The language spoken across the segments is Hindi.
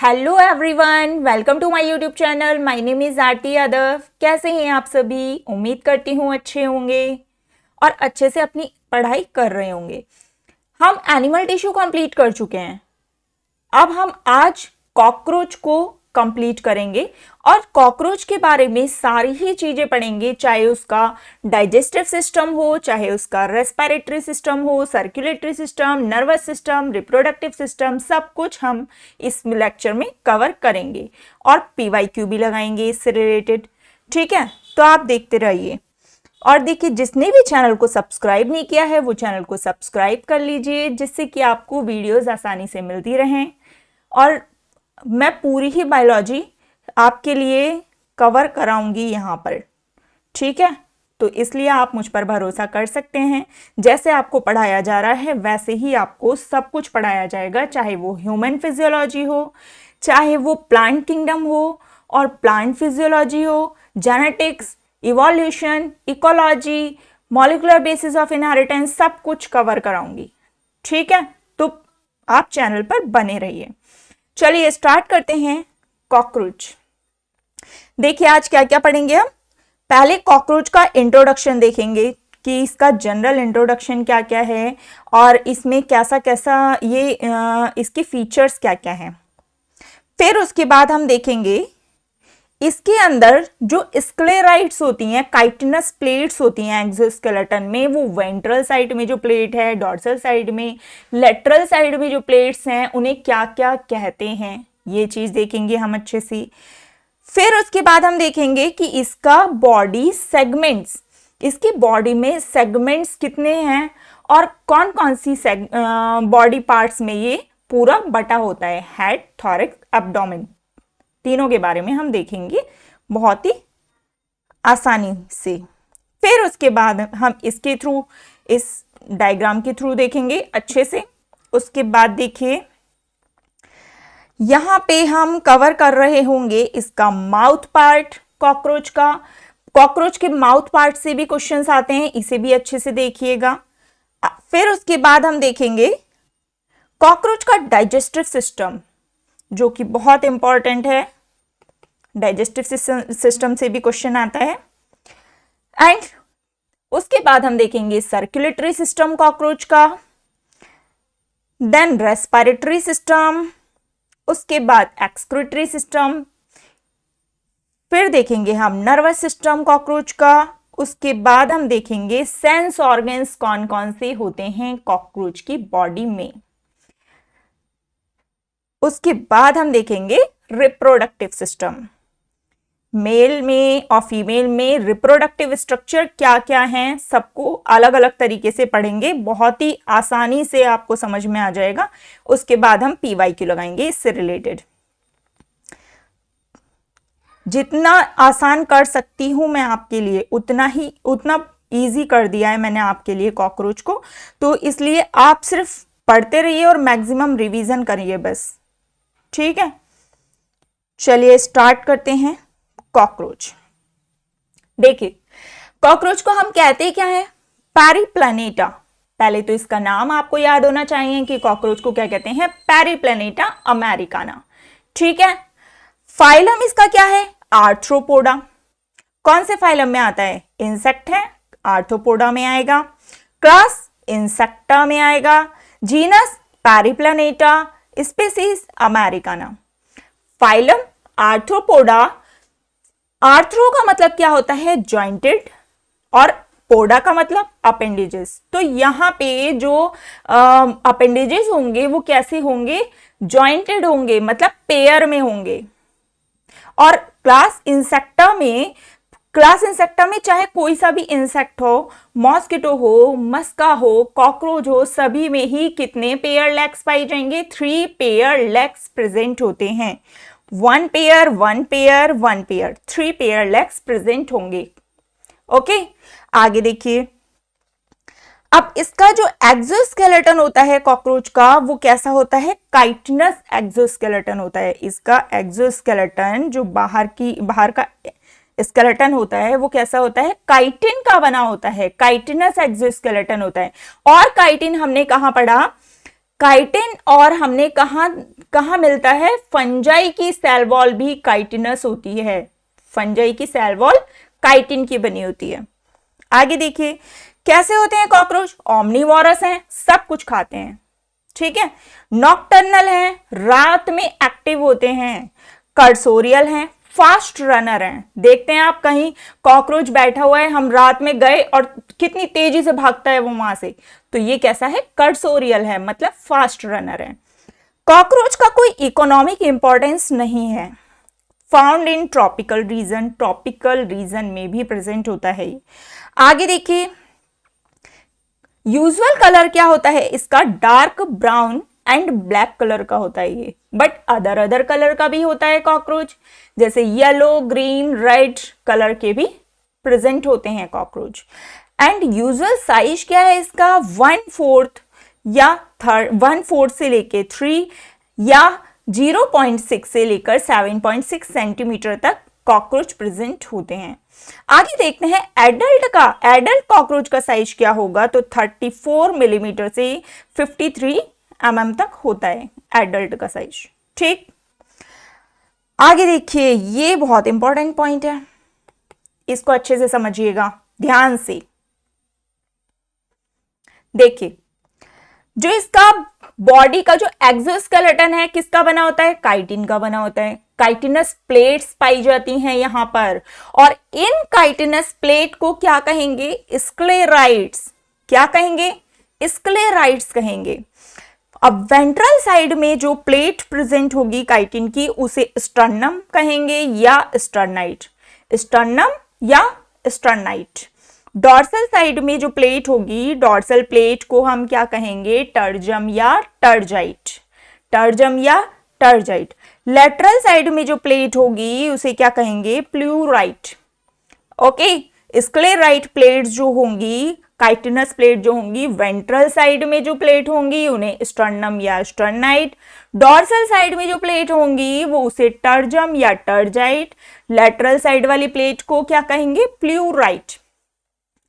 Hello everyone, welcome to my YouTube channel. My name is Aarti Yadav. कैसे हैं आप सभी? उम्मीद करती हूँ अच्छे होंगे और अच्छे से अपनी पढ़ाई कर रहे होंगे। हम एनिमल टिश्यू कंप्लीट कर चुके हैं। अब हम आज कॉकरोच को कंप्लीट करेंगे और कॉकरोच के बारे में सारी ही चीजें पढ़ेंगे, चाहे उसका डाइजेस्टिव सिस्टम हो, चाहे उसका रेस्पिरेटरी सिस्टम हो, circulatory system, nervous system, reproductive system, सब कुछ हम इस लेक्चर में कवर करेंगे और पीवाईक्यू भी लगाएंगे इससे रिलेटेड। ठीक है, तो आप देखते रहिए और देखिए, जिसने भी चैनल को सब्सक्राइब नहीं किया है वो चैनल को सब्सक्राइब कर लीजिए, जिससे कि आपको वीडियोस आसानी से मिलती रहें। और मैं पूरी ही बायोलॉजी आपके लिए कवर कराऊंगी यहाँ पर। ठीक है, तो इसलिए आप मुझ पर भरोसा कर सकते हैं। जैसे आपको पढ़ाया जा रहा है वैसे ही आपको सब कुछ पढ़ाया जाएगा, चाहे वो ह्यूमन फिजियोलॉजी हो, चाहे वो प्लांट किंगडम हो और प्लांट फिजियोलॉजी हो, genetics, evolution, ecology, molecular basis of inheritance, सब कुछ कवर कराऊंगी। ठीक है, तो आप चैनल पर बने रहिए। चलिए स्टार्ट करते हैं। कॉकरोच, देखिए आज क्या क्या पढ़ेंगे हम। पहले कॉकरोच का इंट्रोडक्शन देखेंगे कि इसका जनरल इंट्रोडक्शन क्या क्या है और इसमें कैसा कैसा ये इसके फीचर्स क्या क्या हैं। फिर उसके बाद हम देखेंगे इसके अंदर जो स्क्लेराइड्स होती हैं, काइटिनस प्लेट्स होती हैं एक्सोस्केलेटन में, वो वेंट्रल साइड में जो प्लेट है, डॉर्सल साइड में, लेटरल साइड में जो प्लेट्स हैं, उन्हें क्या क्या कहते हैं, ये चीज देखेंगे हम अच्छे से। फिर उसके बाद हम देखेंगे कि इसका बॉडी सेगमेंट्स, इसकी बॉडी में सेगमेंट्स कितने हैं और कौन कौन सी बॉडी पार्ट्स में ये पूरा बटा होता है, हेड, थॉरैक्स, एब्डोमेन, तीनों के बारे में हम देखेंगे बहुत ही आसानी से। फिर उसके बाद हम इसके थ्रू, इस डायग्राम के थ्रू देखेंगे अच्छे से। उसके बाद देखिए यहां पे हम कवर कर रहे होंगे इसका माउथ पार्ट कॉकरोच का। कॉकरोच के माउथ पार्ट से भी क्वेश्चंस आते हैं, इसे भी अच्छे से देखिएगा। फिर उसके बाद हम देखेंगे कॉकरोच का डाइजेस्टिव सिस्टम, जो कि बहुत इंपॉर्टेंट है। डाइजेस्टिव सिस्टम से भी क्वेश्चन आता है। एंड उसके बाद हम देखेंगे सर्कुलेटरी सिस्टम कॉकरोच का, देन रेस्पिरेटरी सिस्टम, उसके बाद एक्सक्रीटरी सिस्टम, फिर देखेंगे हम नर्वस सिस्टम कॉकरोच का। उसके बाद हम देखेंगे सेंस ऑर्गन्स कौन कौन से होते हैं कॉकरोच की बॉडी में। उसके बाद हम देखेंगे रिप्रोडक्टिव सिस्टम, मेल में और फीमेल में रिप्रोडक्टिव स्ट्रक्चर क्या क्या हैं, सबको अलग अलग तरीके से पढ़ेंगे, बहुत ही आसानी से आपको समझ में आ जाएगा। उसके बाद हम पीवाईक्यू लगाएंगे इससे रिलेटेड। जितना आसान कर सकती हूं मैं आपके लिए उतना इजी कर दिया है मैंने आपके लिए कॉकरोच को, तो इसलिए आप सिर्फ पढ़ते रहिए और मैक्सिमम रिवीजन करिए बस। ठीक है, चलिए स्टार्ट करते हैं। कॉकरोच, देखिए कॉकरोच को हम कहते क्या है, पैरीप्लैनेटा। पहले तो इसका नाम आपको याद होना चाहिए कि कॉकरोच को क्या कहते हैं, पैरीप्लैनेटा अमेरिकाना। ठीक है, फाइलम इसका क्या है, आर्थ्रोपोडा। कौन से फाइलम में आता है, इंसेक्ट है, आर्थ्रोपोडा में आएगा। क्लास इंसेक्टा में आएगा। Genus Periplaneta, species americana. Phylum Arthropoda. Arthro का मतलब क्या होता है, जॉइंटेड, और पोडा का मतलब अपेंडेजेस। तो यहाँ पे जो अपेंडेजेस होंगे वो कैसे होंगे, जॉइंटेड होंगे, मतलब पेयर में होंगे। और क्लास इंसेक्टा में चाहे कोई सा भी इंसेक्ट हो, मॉस्किटो हो, मस्का हो, कॉकरोच हो, सभी में ही कितने पेयर लेग्स पाए जाएंगे, 3 पेयर लेग्स प्रेजेंट होते हैं। 1 pair 1 pair 1 pair, 3 pair legs present होंगे। ओके, आगे देखिए। अब इसका जो एक्सोस्केलेटन होता है कॉकरोच का, वो कैसा होता है, काइटिनस एक्सोस्केलेटन होता है। इसका एक्सोस्केलेटन जो बाहर का स्केलेटन होता है वो कैसा होता है, काइटिन का बना होता है, काइटिनस एक्सोस्केलेटन होता है। और काइटिन हमने कहां पढ़ा, काइटिन, और हमने कहाँ मिलता है, फंजाई की सेल वॉल भी काइटिनस होती है, फंजाई की सेल वॉल काइटिन की बनी होती है। आगे देखिए कैसे होते हैं कॉकरोच, ओमनीवोरस हैं, सब कुछ खाते हैं, ठीक है। नॉकटर्नल हैं, रात में एक्टिव होते हैं। कर्सोरियल हैं, फास्ट रनर हैं। देखते हैं आप कहीं कॉकरोच बैठा हुआ है, हम रात में गए और कितनी तेजी से भागता है वो वहां से, तो ये कैसा है, कर्सोरियल है, मतलब फास्ट रनर है। कॉकरोच का कोई इकोनॉमिक इंपॉर्टेंस नहीं है। Found in tropical region, tropical region में भी प्रेजेंट होता है। आगे देखिए यूजुअल कलर क्या होता है इसका, dark brown and black colour का होता है ये, बट अदर कलर का भी होता है कॉकरोच, जैसे येलो, ग्रीन, रेड कलर के भी प्रेजेंट होते हैं कॉकरोच। एंड यूजुअल साइज क्या है इसका, 1/4 या 1/4 से लेके 3 या 0.6 से लेकर 7.6 सेंटीमीटर तक कॉकरोच प्रेजेंट होते हैं। आगे देखते हैं एडल्ट कॉकरोच का साइज क्या होगा, तो 34 मिलीमीटर से 53 तक होता है एडल्ट का साइज, ठीक। आगे देखिए ये बहुत इंपॉर्टेंट पॉइंट है, इसको अच्छे से समझिएगा ध्यान से। देखिए जो इसका बॉडी का जो एक्सोस्केलेटन है किसका बना होता है, काइटिन का बना होता है। काइटिनस प्लेट्स पाई जाती हैं यहां पर, और इन काइटिनस प्लेट को क्या कहेंगे, स्क्लेराइड्स। क्या कहेंगे, स्क्लेराइड्स कहेंगे। अब वेंट्रल साइड में जो प्लेट प्रेजेंट होगी काइटिन की उसे स्टर्नम कहेंगे या स्टर्नाइट, स्टर्नम या स्टर्नाइट। डॉर्सल साइड में जो प्लेट होगी, डॉर्सल प्लेट को हम क्या कहेंगे, टर्जम या टर्जाइट, टर्जम या टर्जाइट। लेटरल साइड में जो प्लेट होगी उसे क्या कहेंगे, प्लूराइट। ओके, स्क्लेराइट प्लेट्स जो होंगी, काइटिनस प्लेट जो होंगी, वेंट्रल साइड में जो प्लेट होंगी उन्हें स्टर्नम या स्टर्नाइट। डॉर्सल साइड में जो प्लेट होंगी वो उसे टर्जम या टर्जाइट। लेटरल साइड वाली प्लेट को क्या कहेंगे, प्लूराइट।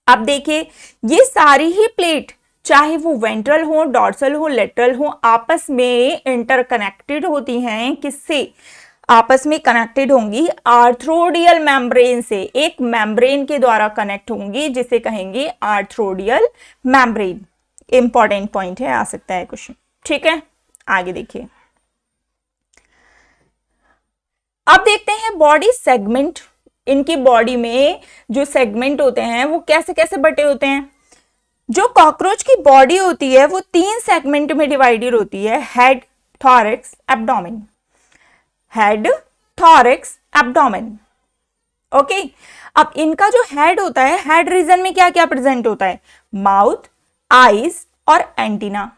अब देखिए ये सारी ही प्लेट चाहे वो वेंट्रल हो, डॉर्सल हो, लेटरल हो, आपस में इंटरकनेक्टेड होती हैं, किससे, आपस में कनेक्टेड होंगी आर्थ्रोडियल मेम्ब्रेन से, एक मेम्ब्रेन के द्वारा कनेक्ट होंगी जिसे कहेंगे आर्थ्रोडियल मेम्ब्रेन। इंपॉर्टेंट पॉइंट है, आ सकता है क्वेश्चन, ठीक है। आगे देखिए अब देखते हैं बॉडी सेगमेंट। इनकी बॉडी में जो सेगमेंट होते हैं वो कैसे कैसे बटे होते हैं। जो कॉकरोच की बॉडी होती है वो 3 सेगमेंट में डिवाइडेड होती है, head, thorax, abdomen. Head, thorax, abdomen. Okay, अब इनका जो हेड होता है, हेड रीजन में क्या क्या प्रेजेंट होता है, माउथ, आईज और एंटीना।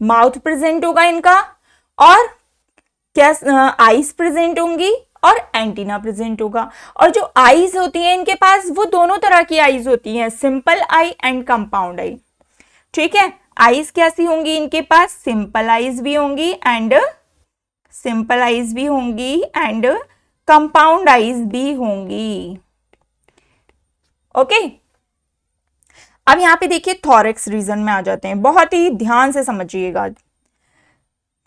माउथ प्रेजेंट होगा इनका, और क्या आईज प्रेजेंट होंगी और एंटीना प्रेजेंट होगा। और जो आईज होती हैं इनके पास वो दोनों तरह की आईज होती हैं, सिंपल आई एंड कंपाउंड आई, ठीक है। आईज कैसी होंगी इनके पास, सिंपल आईज भी होंगी एंड सिंपल आईज भी होंगी एंड कंपाउंड आईज भी होंगी। ओके, अब यहां पे देखिए थॉरैक्स रीजन में आ जाते हैं, बहुत ही ध्यान से समझिएगा।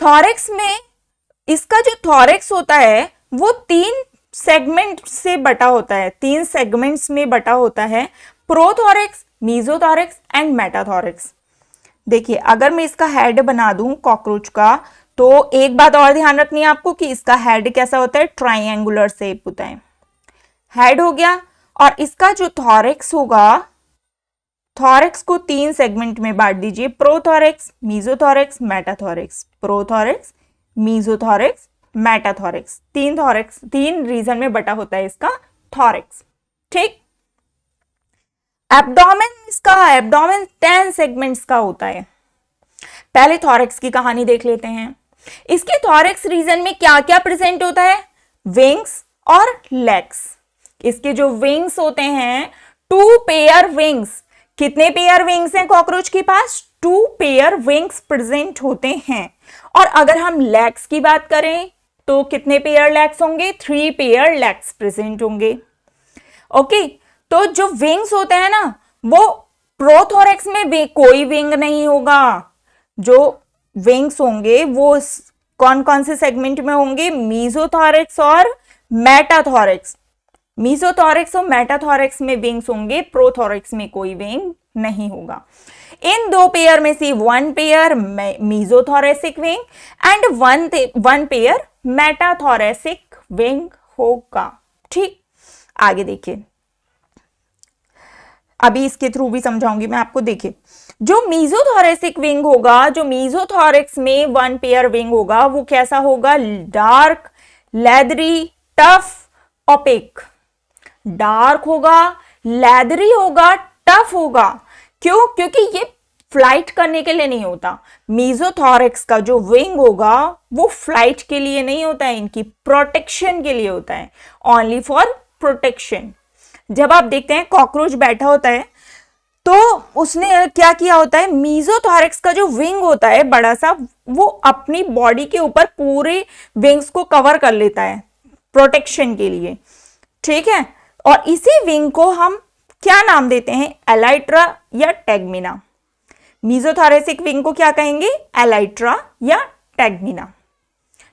थॉरैक्स में इसका जो थॉरैक्स होता है वो 3 सेगमेंट से बटा होता है, 3 सेगमेंट्स में बटा होता है, प्रोथॉरैक्स, मीजोथॉरैक्स एंड मेटाथॉरैक्स। देखिए अगर मैं इसका हेड बना दूं कॉकरोच का, तो एक बात और ध्यान रखनी है आपको कि इसका हेड कैसा होता है, ट्राइंगुलर शेप होता है। हेड हो गया, और इसका जो थॉरैक्स होगा, थॉरैक्स को 3 सेगमेंट में बांट दीजिए, प्रोथॉरैक्स, मीजोथॉरैक्स, मेटाथॉरैक्स। प्रोथॉरैक्स, मीजोथॉरैक्स, मेटाथॉरैक्स, 3 रीजन में बटा होता है इसका थॉरैक्स, ठीक। एब्डोमेन, इसका एब्डोमेन 10 सेगमेंट्स का होता है। पहले थॉरैक्स की कहानी देख लेते हैं। इसके थॉरैक्स रीजन में क्या क्या प्रेजेंट होता है, विंग्स और लेग्स। इसके जो विंग्स होते हैं, 2 पेयर विंग्स। कितने पेयर विंग्स हैं कॉकरोच के पास, 2 पेयर विंग्स प्रेजेंट होते हैं। और अगर हम लेग्स की बात करें तो कितने पेयर लेग्स होंगे, 3 पेयर लेग्स प्रेजेंट होंगे। ओके, तो जो विंग्स होते हैं ना, वो प्रोथॉरैक्स में कोई विंग नहीं होगा, जो विंग्स होंगे वो कौन कौन से सेगमेंट में होंगे, मीजोथोरैक्स और मेटाथोरैक्स। मीजोथोरैक्स और मेटाथोरैक्स में विंग्स होंगे, प्रोथोरैक्स में कोई विंग नहीं होगा। इन दो पेयर में से one pair mesothoracic wing and one pair metathoracic wing होगा। ठीक, आगे देखिए, अभी इसके थ्रू भी समझाऊंगी मैं आपको। देखिए, जो मीजोथोरैसिक विंग होगा, जो मीजोथोरैक्स में वन पेयर विंग होगा, वो कैसा होगा, dark, leathery, tough, opaque. Dark होगा, लेदरी होगा, टफ होगा। क्यों? क्योंकि ये फ्लाइट करने के लिए नहीं होता। मीजोथोरैक्स का जो विंग होगा वो फ्लाइट के लिए नहीं होता है, इनकी प्रोटेक्शन के लिए होता है, ओनली फॉर प्रोटेक्शन। जब आप देखते हैं कॉकरोच बैठा होता है तो उसने क्या किया होता है, मीजोथोरैक्स का जो विंग होता है बड़ा सा, वो अपनी बॉडी के ऊपर पूरे विंग्स को कवर कर लेता है प्रोटेक्शन के लिए। ठीक है, और इसी विंग को हम क्या नाम देते हैं, एलाइट्रा या टैगमिना। मीजोथोरैसिक विंग को क्या कहेंगे, एलाइट्रा या टैगमिना।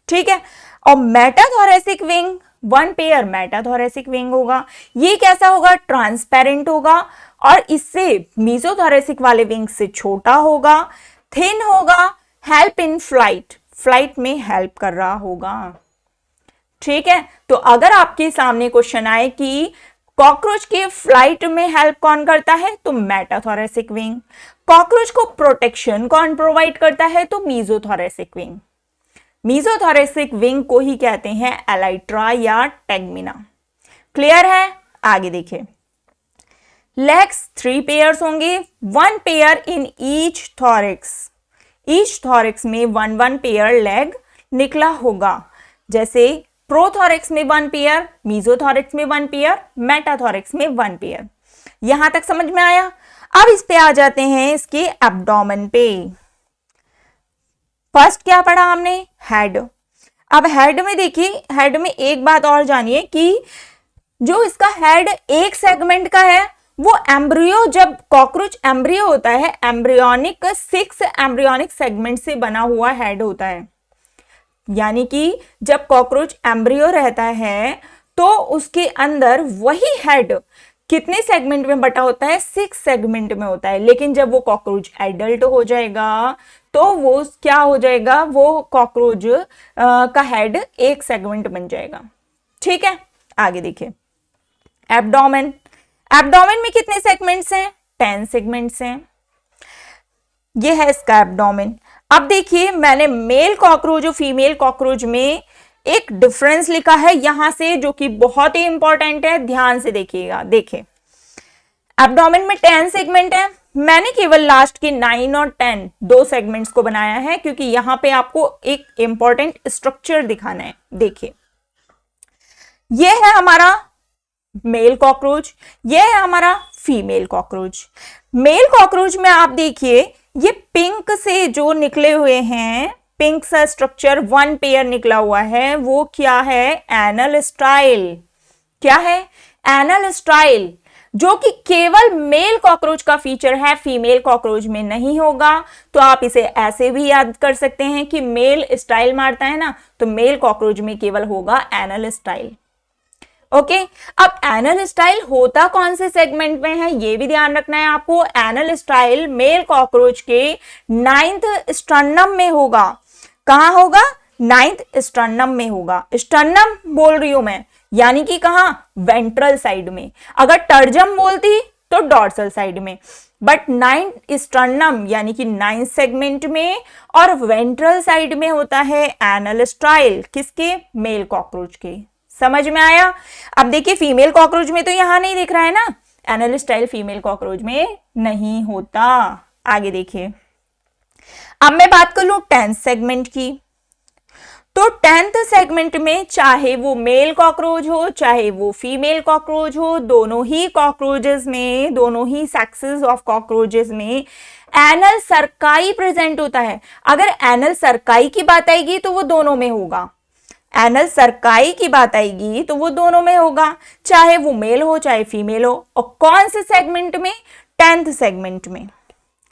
ठीक है, और मेटाथोरैसिक wing, one pair metathoracic wing होगा। ये कैसा होगा, ट्रांसपेरेंट होगा और इससे मीजोथोरैसिक वाले विंग से छोटा होगा, थिन होगा, हेल्प इन फ्लाइट, फ्लाइट में हेल्प कर रहा होगा। ठीक है, तो अगर आपके सामने क्वेश्चन आए कि कॉकरोच के फ्लाइट में हेल्प कौन करता है, तो मेटाथोरैसिक विंग। कॉकरोच को प्रोटेक्शन कौन प्रोवाइड करता है, तो मीजोथोरैसिक विंग। मीजोथोरैसिक विंग को ही कहते हैं एलाइट्रा या टैगमिना। क्लियर है? आगे देखिए, लेग्स 3 पेयर्स होंगे, 1 pair in each thorax. Each thorax में 1 पेयर लेग निकला होगा। जैसे प्रोथोरैक्स में 1 पेयर, मीजोथोरैक्स में 1 पेयर, मेटाथोरैक्स में 1 पेयर। यहां तक समझ में आया? अब इस पे आ जाते हैं इसके एब्डोमेन पे। फर्स्ट क्या पढ़ा हमने, हेड। अब हेड में देखिए, हेड में एक बात और जानिए कि जो इसका हेड एक सेगमेंट का है, वो एम्ब्रियो, जब कॉकरोच एम्ब्रियो होता है, एम्ब्रियोनिक 6 एम्ब्रियोनिक सेगमेंट से बना हुआ हेड होता है। यानी कि जब कॉकरोच एम्ब्रियो रहता है तो उसके अंदर वही हेड कितने सेगमेंट में बटा होता है, 6 सेगमेंट में होता है। लेकिन जब वो कॉकरोच एडल्ट हो जाएगा तो वो क्या हो जाएगा, वो कॉकरोच का हेड एक सेगमेंट बन जाएगा। ठीक है, आगे देखिए, एब्डोमेन। एब्डोमेन में कितने सेगमेंट्स हैं, 10 सेगमेंट्स हैं। ये है इसका एब्डोमेन। अब देखिए, मैंने मेल कॉकरोच और फीमेल कॉकरोच में एक डिफरेंस लिखा है यहां से, जो कि बहुत ही इंपॉर्टेंट है, ध्यान से देखिएगा। देखिए, एब्डोमेन में 10 सेगमेंट है, मैंने केवल लास्ट के 9 और 10 दो सेगमेंट्स को बनाया है, क्योंकि यहां पे आपको एक इंपॉर्टेंट स्ट्रक्चर दिखाना है। देखिए, ये है हमारा मेल कॉकरोच, ये है हमारा फीमेल कॉकरोच। मेल कॉकरोच में आप देखिए, ये पिंक से जो निकले हुए हैं, पिंक सा स्ट्रक्चर 1 पेयर निकला हुआ है, वो क्या है, एनल स्टाइल। क्या है, एनल स्टाइल, जो कि केवल मेल कॉकरोच का फीचर है, फीमेल कॉकरोच में नहीं होगा। तो आप इसे ऐसे भी याद कर सकते हैं कि मेल स्टाइल मारता है ना, तो मेल कॉकरोच में केवल होगा एनल स्टाइल। ओके, अब एनल स्टाइल होता कौन से सेगमेंट में है, ये भी ध्यान रखना है आपको। एनल स्टाइल मेल कॉकरोच के 9th स्टर्नम में होगा। कहां होगा, 9th स्टर्नम में होगा। स्टर्नम बोल रही हूं मैं, यानी कि कहां, वेंट्रल साइड में। अगर टर्जम बोलती तो डॉर्सल साइड में, बट 9th स्टर्नम यानी कि 9th सेगमेंट में, और वेंट्रल साइड में होता है एनल स्टाइल। किसके, मेल कॉकरोच के। समझ में आया? अब देखिए, फीमेल कॉकरोच में तो यहां नहीं दिख रहा है ना, एनल स्टाइल फीमेल कॉकरोच में नहीं होता। आगे देखिए, अब मैं बात कर लूं 10th सेगमेंट की। तो 10th सेगमेंट में चाहे वो मेल कॉकरोच हो चाहे वो फीमेल कॉकरोच हो, दोनों ही कॉकरोचेस में, दोनों ही सेक्सेस ऑफ कॉकरोचेस में एनल सर्काई प्रेजेंट होता है। अगर एनल सर्काई की बात आएगी तो वो दोनों में होगा। एनल सर्काई की बात आएगी तो वो दोनों में होगा, चाहे वो मेल हो चाहे फीमेल हो। और कौन से सेगमेंट में, 10th सेगमेंट में।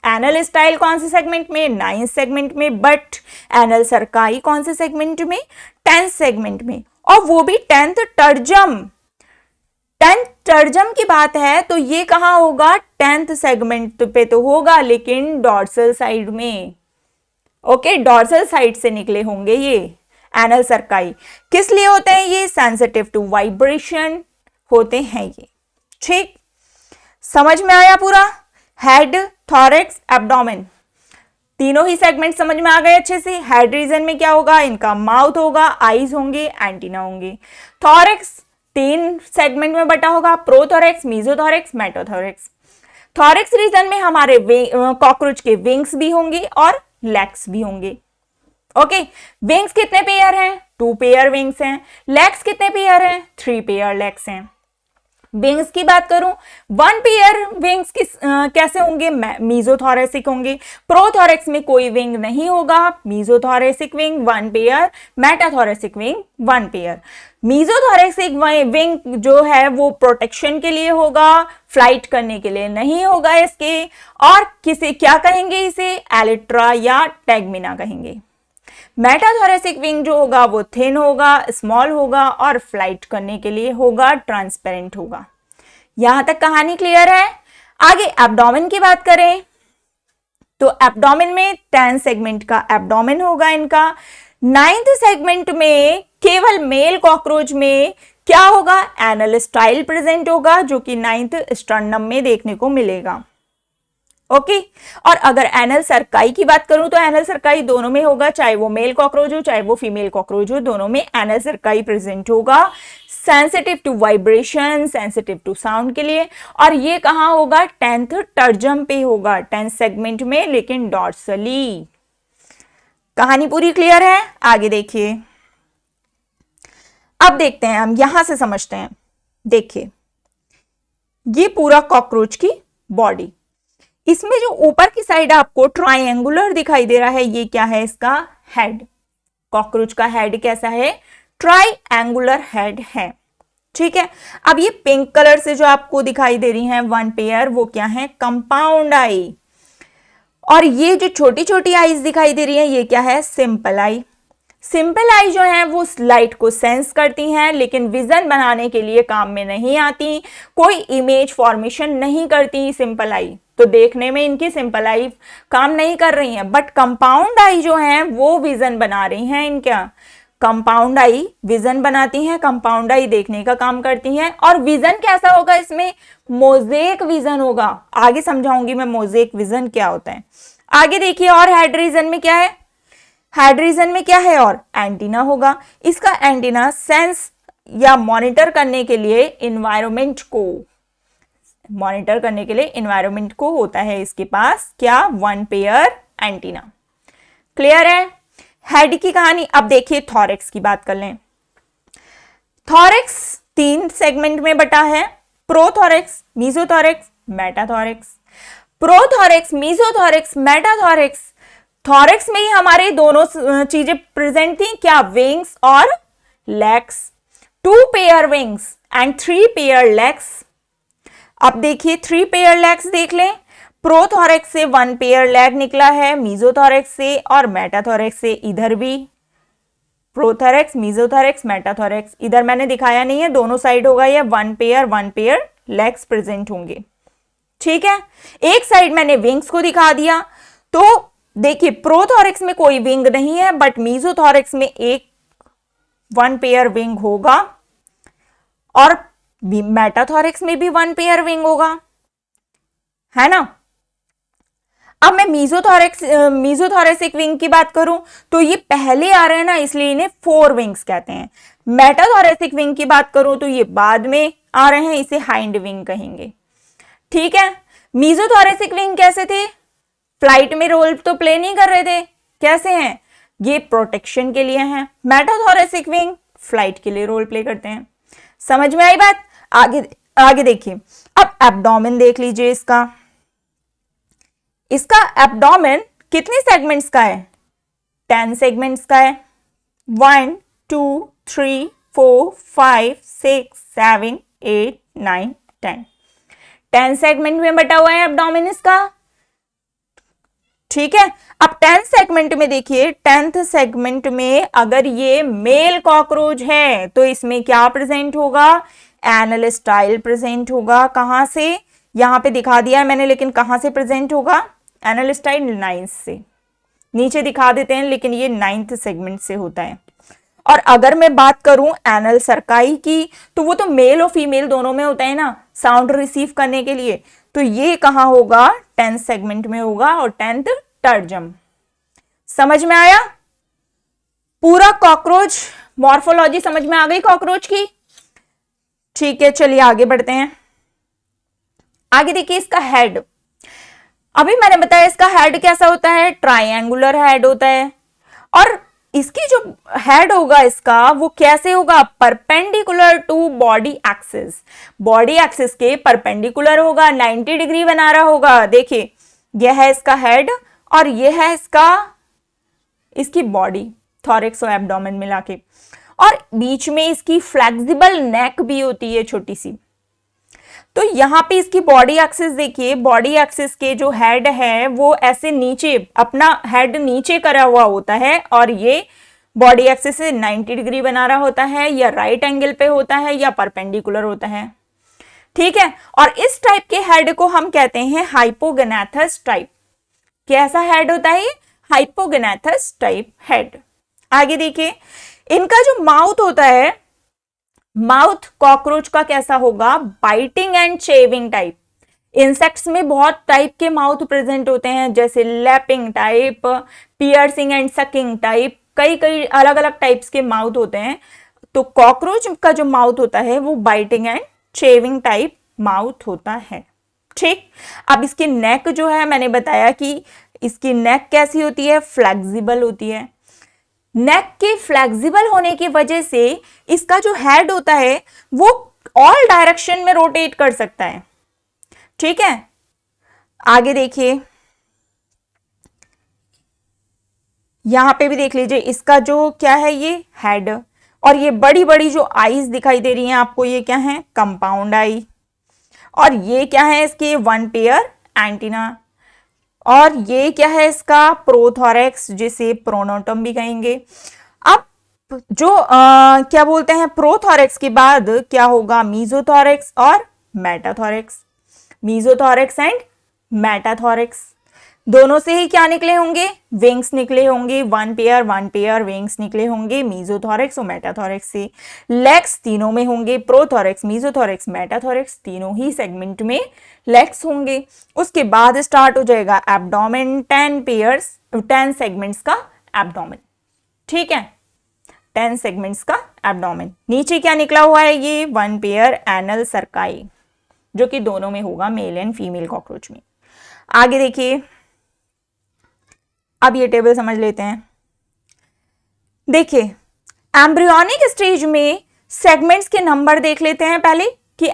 एनल स्टाइल कौन से सेगमेंट में, 9th सेगमेंट में, बट एनल सरकाई कौन से सेगमेंट में, 10th सेगमेंट में, और वो भी 10th टर्जम। 10th टर्जम की बात है तो ये कहां होगा, 10th सेगमेंट पे तो होगा, लेकिन डॉर्सल साइड में। ओके, डॉर्सल साइड से निकले होंगे ये एनल सरकाई। किस लिए होते हैं ये, सेंसिटिव टू वाइब्रेशन होते हैं ये। ठीक, समझ में आया पूरा। हेड, थॉरेक्स, एब्डोमेन, तीनों ही सेगमेंट समझ में आ गए अच्छे से। हेड रीजन में क्या होगा, इनका माउथ होगा, आईज होंगे, एंटीना होंगे। थॉरेक्स 3 सेगमेंट में बटा होगा, prothorax, mesothorax, metathorax. Thorax reason में हमारे कॉकरोच के विंग्स भी होंगे और लेग्स भी होंगे। ओके, विंग्स कितने पेयर हैं, 2 पेयर विंग्स हैं। लेग्स कितने पेयर हैं, 3 पेयर लेग्स हैं। विंग्स की बात करूं, 1 पेयर विंग्स कैसे होंगे, मीजोथोरेसिक होंगे। प्रोथोरेक्स में कोई विंग नहीं होगा, mesothoracic wing 1 pair, metathoracic wing 1 pair. Mesothoracic wing जो है वो प्रोटेक्शन के लिए होगा, फ्लाइट करने के लिए नहीं होगा इसके। और किसे क्या कहेंगे, इसे एलिट्रा या टैगमिना कहेंगे। मेटाथोरेसिक विंग जो होगा वो थिन होगा, स्मॉल होगा और फ्लाइट करने के लिए होगा, ट्रांसपेरेंट होगा। यहां तक कहानी क्लियर है। आगे एब्डोमेन की बात करें तो एब्डोमेन में 10 सेगमेंट का एब्डोमेन होगा इनका। 9th सेगमेंट में केवल मेल कॉकरोच में क्या होगा, एनल स्टाइल प्रेजेंट होगा, जो कि 9th स्टर्नम में देखने को मिलेगा। ओके, और अगर एनल सरकाई की बात करूं तो एनल सरकाई दोनों में होगा, चाहे वो मेल कॉकरोच हो चाहे वो फीमेल कॉकरोच हो, दोनों में एनल सरकाई प्रेजेंट होगा। Sensitive to vibration, sensitive to sound के लिए। और ये कहां होगा, 10th टर्जम पे होगा, 10th सेगमेंट में, लेकिन डॉर्सली। कहानी पूरी क्लियर है। आगे देखिए, अब देखते हैं हम, यहां से समझते हैं। देखिए, ये पूरा कॉकरोच की बॉडी, इसमें जो ऊपर की साइड आपको ट्रायंगुलर दिखाई दे रहा है, ये क्या है, इसका हेड। कॉकरोच का हेड कैसा है, ट्रायंगुलर हेड है। ठीक है, अब ये पिंक कलर से जो आपको दिखाई दे रही है 1 पेयर, वो क्या है, कंपाउंड आई। और ये जो छोटी छोटी आईज दिखाई दे रही है, ये क्या है, सिंपल आई। सिंपल आई जो है वो लाइट को सेंस करती हैं, लेकिन विजन बनाने के लिए काम में नहीं आती, कोई इमेज फॉर्मेशन नहीं करती सिंपल आई। तो देखने में इनकी सिंपल आई काम नहीं कर रही हैं, बट कंपाउंड आई जो है वो विजन बना रही हैं। इनका कंपाउंड आई विजन बनाती हैं, कंपाउंड आई देखने का काम करती हैं। और विजन कैसा होगा, इसमें मोजेक विजन होगा। आगे समझाऊंगी मैं मोजेक विजन क्या होता है। आगे देखिए, और हेड रीजन में क्या है, हेड रीजन में क्या है, और एंटीना होगा। इसका एंटीना सेंस या मॉनिटर करने के लिए इन्वायरमेंट को होता है इसके पास क्या, 1 पेयर एंटीना। क्लियर है हेड की कहानी। अब देखिए थॉरेक्स की बात कर लें। थॉरेक्स 3 सेगमेंट में बटा है, prothorax, mesothorax, metathorax. Prothorax, mesothorax, metathorax, thorax में ही हमारे दोनों चीजें प्रेजेंट थी क्या, विंग्स और legs. 2 pair wings and 3 pair legs. अब देखिए 3 पेयर लेग्स देख लें। प्रोथोरेक्स से 1 पेयर लेग निकला है, मीजोथोरेक्स से और मेटाथोरेक्स से। इधर भी प्रोथोरेक्स, मीजोथोरेक्स, मेटाथोरेक्स, इधर मैंने दिखाया नहीं है, दोनों साइड होगा ये 1 पेयर लेग्स प्रेजेंट होंगे। ठीक है, एक साइड मैंने विंग्स को दिखा दिया। तो देखिए प्रोथोरेक्स में कोई विंग नहीं है, बट मीजोथोरेक्स में 1 पेयर विंग होगा, और मेटाथोरेक्स में भी 1 पेयर विंग होगा, है ना। अब मैं मीजोथोरेसिक विंग की बात करूं तो ये पहले आ रहे हैं ना, इसलिए इन्हें 4 विंग्स कहते हैं। मेटाथोरेसिक विंग की बात करूं तो ये बाद में आ रहे हैं, इसे हाइंड विंग कहेंगे। ठीक है, मीजोथोरेसिक विंग कैसे थे, फ्लाइट में रोल तो प्ले नहीं कर रहे थे, कैसे हैं, ये प्रोटेक्शन के लिए हैं। मेटाथोरेसिक विंग फ्लाइट के लिए रोल प्ले करते हैं। समझ में आई बात। आगे देखिए, अब एब्डोमेन देख लीजिए। इसका एब्डोमेन कितने सेगमेंट्स का है, 10 सेगमेंट्स का है। 1 2 3 4 5 6 7 8 9 10 10 सेगमेंट में बटा हुआ है एब्डोमेन इसका। ठीक है। अब 10th सेगमेंट में देखिए, 10th सेगमेंट में अगर ये मेल कॉकरोच है तो इसमें क्या प्रेजेंट होगा, एनल स्टाइल प्रेजेंट होगा। कहां से, यहां पे दिखा दिया है मैंने, लेकिन कहां से प्रेजेंट होगा, एनल स्टाइल 9 से, नीचे दिखा देते हैं, लेकिन ये 9th सेगमेंट से होता है। और अगर मैं बात करूं एनल सर्काई की, तो वो तो मेल और फीमेल दोनों में होता है ना, साउंड रिसीव करने के लिए, तो ये कहां होगा, 10th सेगमेंट में होगा, और 10th टर्जम। समझ में आया, पूरा कॉकरोच मॉर्फोलॉजी समझ में आ गई कॉकरोच की। ठीक है, चलिए आगे बढ़ते हैं। आगे देखिए इसका हेड, अभी मैंने बताया इसका हेड कैसा होता है, ट्रायंगुलर हेड होता है। और इसकी जो हेड होगा इसका, वो कैसे होगा, perpendicular to body axis, body axis के परपेंडिकुलर होगा, 90 डिग्री बना रहा होगा। देखिए यह है इसका हेड और यह है इसकी बॉडी, थॉरैक्स और एब्डोमेन मिला के, और बीच में इसकी फ्लेक्सिबल नेक भी होती है छोटी सी। तो यहां पे इसकी बॉडी एक्सिस देखिए, बॉडी एक्सिस के जो हेड है वो ऐसे नीचे, अपना हेड नीचे करा हुआ होता है, और ये बॉडी एक्सिस से 90 डिग्री बना रहा होता है, या राइट एंगल पे होता है, या परपेंडिकुलर होता है। ठीक है, और इस टाइप के हेड को हम कहते हैं हाइपोगोनाथस टाइप। कैसा हेड होता है, हाइपोगोनाथस टाइप हेड। आगे देखिए इनका जो माउथ होता है, माउथ कॉकरोच का कैसा होगा, biting and shaving type. Insects में बहुत टाइप के माउथ प्रेजेंट होते हैं, जैसे lapping type, piercing and sucking type, कई कई अलग अलग टाइप्स के माउथ होते हैं। तो कॉकरोच का जो माउथ होता है वो biting and shaving type mouth होता है। ठीक, अब इसकी नेक जो है, मैंने बताया कि इसकी नेक कैसी होती है, फ्लेक्सिबल होती है। नेक के फ्लेक्सिबल होने की वजह से इसका जो हेड होता है वो ऑल डायरेक्शन में रोटेट कर सकता है। ठीक है, आगे देखिए यहां पे भी देख लीजिए इसका जो क्या है, ये हेड, और ये बड़ी बड़ी जो आईज दिखाई दे रही हैं आपको, ये क्या है, कंपाउंड आई, और ये क्या है, इसके 1 पेयर एंटीना, और ये क्या है इसका प्रोथोरैक्स, जिसे प्रोनोटम भी कहेंगे। अब जो क्या बोलते हैं, प्रोथोरैक्स के बाद क्या होगा, मीजोथोरैक्स और मेटाथोरैक्स, मीजोथोरैक्स एंड मेटाथोरैक्स। दोनों से ही क्या निकले होंगे, विंग्स निकले होंगे, 1 पेयर विंग्स निकले होंगे मीजोथोरैक्स और मेटाथोरैक्स से। लेग्स तीनों में होंगे, प्रोथोरैक्स, मीजोथोरैक्स, मेटाथोरैक्स, तीनों ही सेगमेंट में लेग्स होंगे। उसके बाद स्टार्ट हो जाएगा एब्डोमेन, 10 सेगमेंट्स का एब्डोमेन। ठीक है, 10 सेगमेंट्स का एब्डोमेन। नीचे क्या निकला हुआ है, ये 1 पेयर एनल सर्काई, जो कि दोनों में होगा, मेल एंड फीमेल कॉकरोच में। आगे देखिए, अब ये टेबल समझ लेते हैं। देखिए एम्ब्रियोनिक स्टेज में सेगमेंट्स के नंबर देख लेते हैं पहले, कि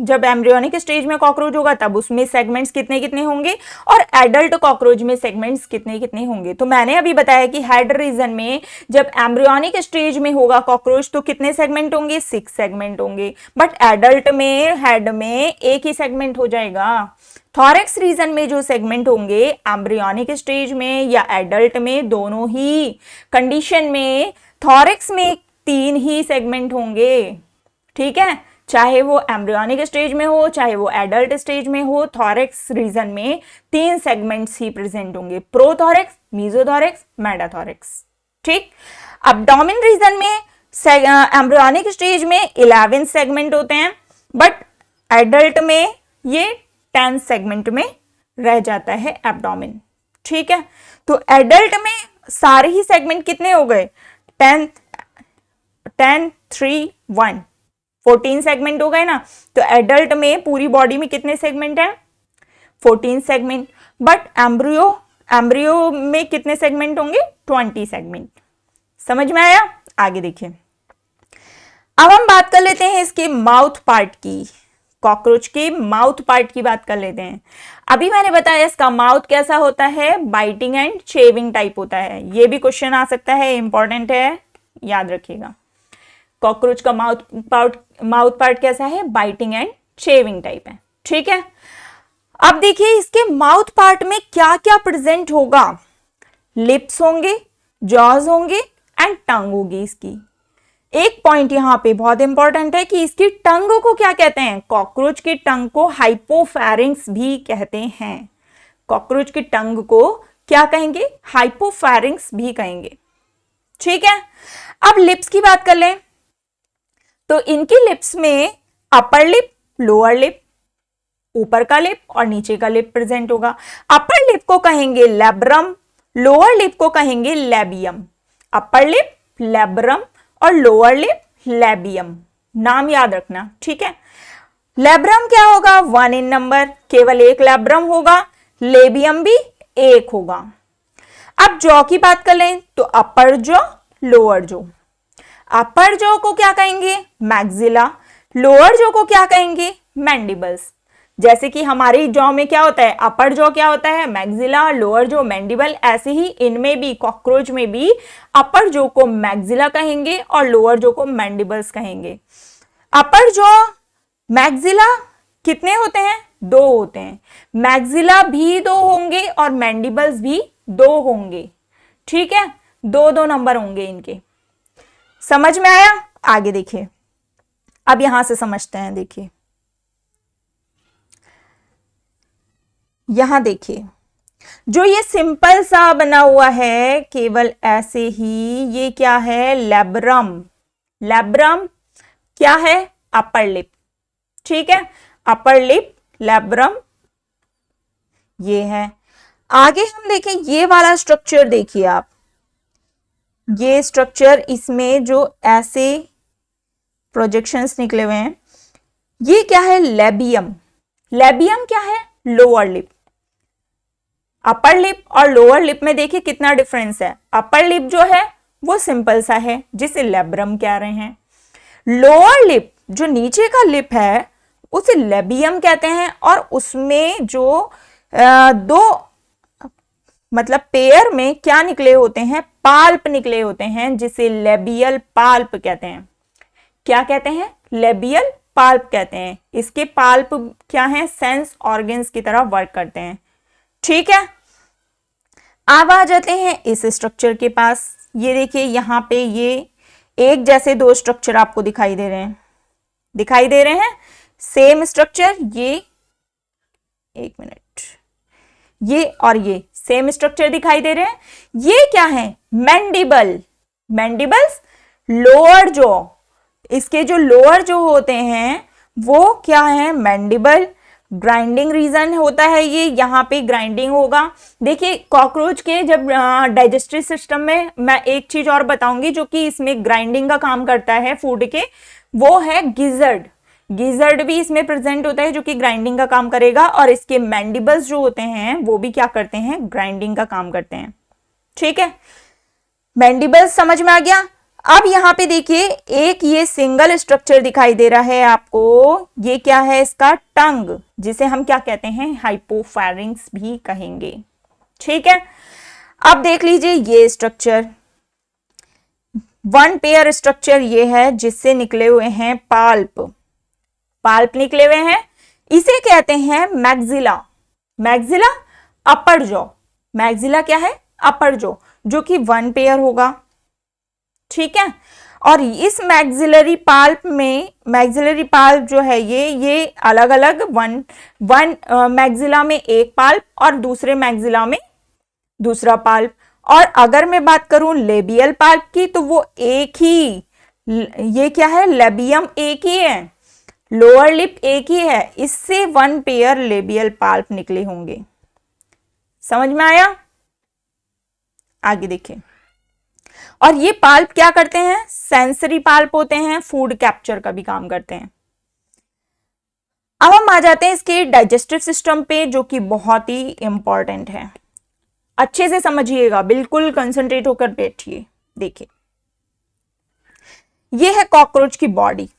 जब एम्ब्रियोनिक स्टेज में कॉकरोच होगा तब उसमें सेगमेंट्स कितने कितने होंगे, और एडल्ट कॉकरोच में सेगमेंट्स कितने कितने होंगे। तो मैंने अभी बताया कि हेड रीजन में जब एम्ब्रियोनिक स्टेज में होगा कॉकरोच तो कितने सेगमेंट होंगे, 6 सेगमेंट होंगे, बट एडल्ट में हेड में एक ही सेगमेंट हो जाएगा। थॉरैक्स रीजन में जो सेगमेंट होंगे एम्ब्रियोनिक स्टेज में या एडल्ट में, दोनों ही कंडीशन में थॉरैक्स में 3 ही सेगमेंट होंगे। ठीक है, चाहे वो एम्ब्रियोनिक स्टेज में हो चाहे वो एडल्ट स्टेज में हो, थॉरैक्स रीजन में 3 सेगमेंट्स ही प्रेजेंट होंगे, प्रोथोरैक्स, मीजोथोरैक्स, मेटाथोरैक्स। ठीक, एब्डोमेन रीजन में एम्ब्रियोनिक स्टेज में 11 सेगमेंट होते हैं, बट एडल्ट में ये 10 सेगमेंट में रह जाता है एब्डोमेन। ठीक है, तो एडल्ट में सारे ही सेगमेंट कितने हो गए, 10 3 1 14 सेगमेंट हो गए ना। तो एडल्ट में पूरी बॉडी में कितने सेगमेंट है, 14 सेगमेंट, बट एम्ब्रियो में कितने सेगमेंट होंगे, 20 सेगमेंट। समझ में आया। आगे देखिए, अब हम बात कर लेते हैं इसके माउथ पार्ट की, कॉकरोच के माउथ पार्ट की बात कर लेते हैं। अभी मैंने बताया इसका माउथ कैसा होता है, बाइटिंग एंड शेविंग टाइप होता है। ये भी क्वेश्चन आ सकता है, इंपॉर्टेंट है, याद रखिएगा। कॉकरोच का माउथ पार्ट कैसा है, बाइटिंग एंड शेविंग टाइप है। ठीक है, अब देखिए इसके माउथ पार्ट में क्या क्या प्रेजेंट होगा। लिप्स होंगे, जॉज होंगे एंड टंग होगी इसकी। एक पॉइंट यहां पे बहुत इंपॉर्टेंट है कि इसकी टंग को क्या कहते हैं, कॉकरोच की टंग को हाइपोफैरिंक्स भी कहते हैं। कॉकरोच की टंग को क्या कहेंगे, हाइपोफैरिंक्स भी कहेंगे। ठीक है, अब लिप्स की बात कर लें तो इनकी लिप्स में अपर लिप, लोअर लिप, ऊपर का लिप और नीचे का लिप प्रेजेंट होगा। अपर लिप को कहेंगे लैब्रम, लोअर लिप को कहेंगे लैबियम। अपर लिप लैब्रम और लोअर लिप लैबियम, नाम याद रखना। ठीक है, लैब्रम क्या होगा, 1 इन नंबर, केवल एक लैब्रम होगा। लेबियम भी एक होगा। अब जॉ की बात कर लें तो अपर जॉ, लोअर जॉ। अपर जॉ को क्या कहेंगे, मैक्सिला। लोअर जॉ को क्या कहेंगे, मैंडिबल्स। जैसे कि हमारी जॉ में क्या होता है, अपर जॉ क्या होता है, मैक्सिला, लोअर जॉ मैंडिबल, ऐसे ही इनमें भी, कॉकरोच में भी अपर जॉ को मैक्सिला कहेंगे और लोअर जॉ को मैंडिबल्स कहेंगे। अपर जॉ, मैक्सिला कितने होते हैं, 2 होते हैं। मैक्सिला भी 2 होंगे और मैंडिबल्स भी 2 होंगे। ठीक है, 2-2 नंबर होंगे इनके। समझ में आया, आगे देखिए। अब यहां से समझते हैं, देखिए यहां देखिए, जो ये सिंपल सा बना हुआ है केवल ऐसे ही, ये क्या है, लैब्रम। लैब्रम क्या है, अपर लिप। ठीक है, अपर लिप लैब्रम ये है। आगे हम देखें ये वाला स्ट्रक्चर, देखिए आप, ये स्ट्रक्चर, इसमें जो ऐसे प्रोजेक्शंस निकले हुए हैं, ये क्या है, लेबियम। लेबियम क्या है, लोअर लिप। अपर लिप और लोअर लिप में देखिए कितना डिफरेंस है। अपर लिप जो है वो सिंपल सा है जिसे लैब्रम कह रहे हैं। लोअर लिप जो नीचे का लिप है उसे लेबियम कहते हैं, और उसमें जो 2 मतलब पेयर में क्या निकले होते हैं, पाल्प निकले होते हैं, जिसे लेबियल पाल्प कहते हैं। क्या कहते हैं, लेबियल पाल्प कहते हैं। इसके पाल्प क्या हैं, सेंस ऑर्गन्स की तरह वर्क करते हैं। ठीक है, अब आ जाते हैं इस स्ट्रक्चर के पास। ये देखिए यहां पे ये एक जैसे 2 स्ट्रक्चर आपको दिखाई दे रहे हैं, सेम स्ट्रक्चर। ये, एक मिनट, ये और ये सेम स्ट्रक्चर दिखाई दे रहे हैं। ये क्या है, मैंडिबल। मैंडिबल्स लोअर जॉ, इसके जो लोअर जो होते हैं वो क्या है, मैंडिबल। ग्राइंडिंग रीजन होता है ये, यहाँ पे ग्राइंडिंग होगा। देखिए कॉकरोच के जब डाइजेस्टिव सिस्टम में, मैं एक चीज और बताऊंगी जो कि इसमें ग्राइंडिंग का काम करता है फूड के, वो है गिजर्ड। गिजर्ड भी इसमें प्रेजेंट होता है जो कि ग्राइंडिंग का काम करेगा, और इसके मैंडिबल्स जो होते हैं वो भी क्या करते हैं, ग्राइंडिंग का काम करते हैं। ठीक है, मैंडिबल्स समझ में आ गया। अब यहां पे देखिए एक ये सिंगल स्ट्रक्चर दिखाई दे रहा है आपको, ये क्या है, इसका टंग, जिसे हम क्या कहते हैं, हाइपोफैरिंक्स भी कहेंगे। ठीक है, अब देख लीजिए ये स्ट्रक्चर, 1 पेयर स्ट्रक्चर ये है जिससे निकले हुए हैं पाल्प। पाल्प निकले हुए हैं, इसे कहते हैं मैक्सिला। मैक्सिला अपर जॉ, मैक्सिला क्या है, अपर जॉ, जो कि 1 पेयर होगा। ठीक है, और इस मैक्सिलरी पाल्प में, मैक्सिलरी पाल्प जो है ये अलग अलग, वन मैक्सिला में एक पाल्प और दूसरे मैक्सिला में दूसरा पाल्प। और अगर मैं बात करूं लेबियल पाल्प की तो वो एक ही, ये क्या है, लेबियम एक ही है, लोअर लिप एक ही है, इससे 1 पेयर लेबियल पाल्प निकले होंगे। समझ में आया, आगे देखिए। और ये पाल्प क्या करते हैं, सेंसरी पाल्प होते हैं, फूड कैप्चर का भी काम करते हैं। अब हम आ जाते हैं इसके डाइजेस्टिव सिस्टम पे, जो कि बहुत ही इंपॉर्टेंट है। अच्छे से समझिएगा, बिल्कुल कंसंट्रेट होकर बैठिए। देखिए ये है कॉकरोच की बॉडी।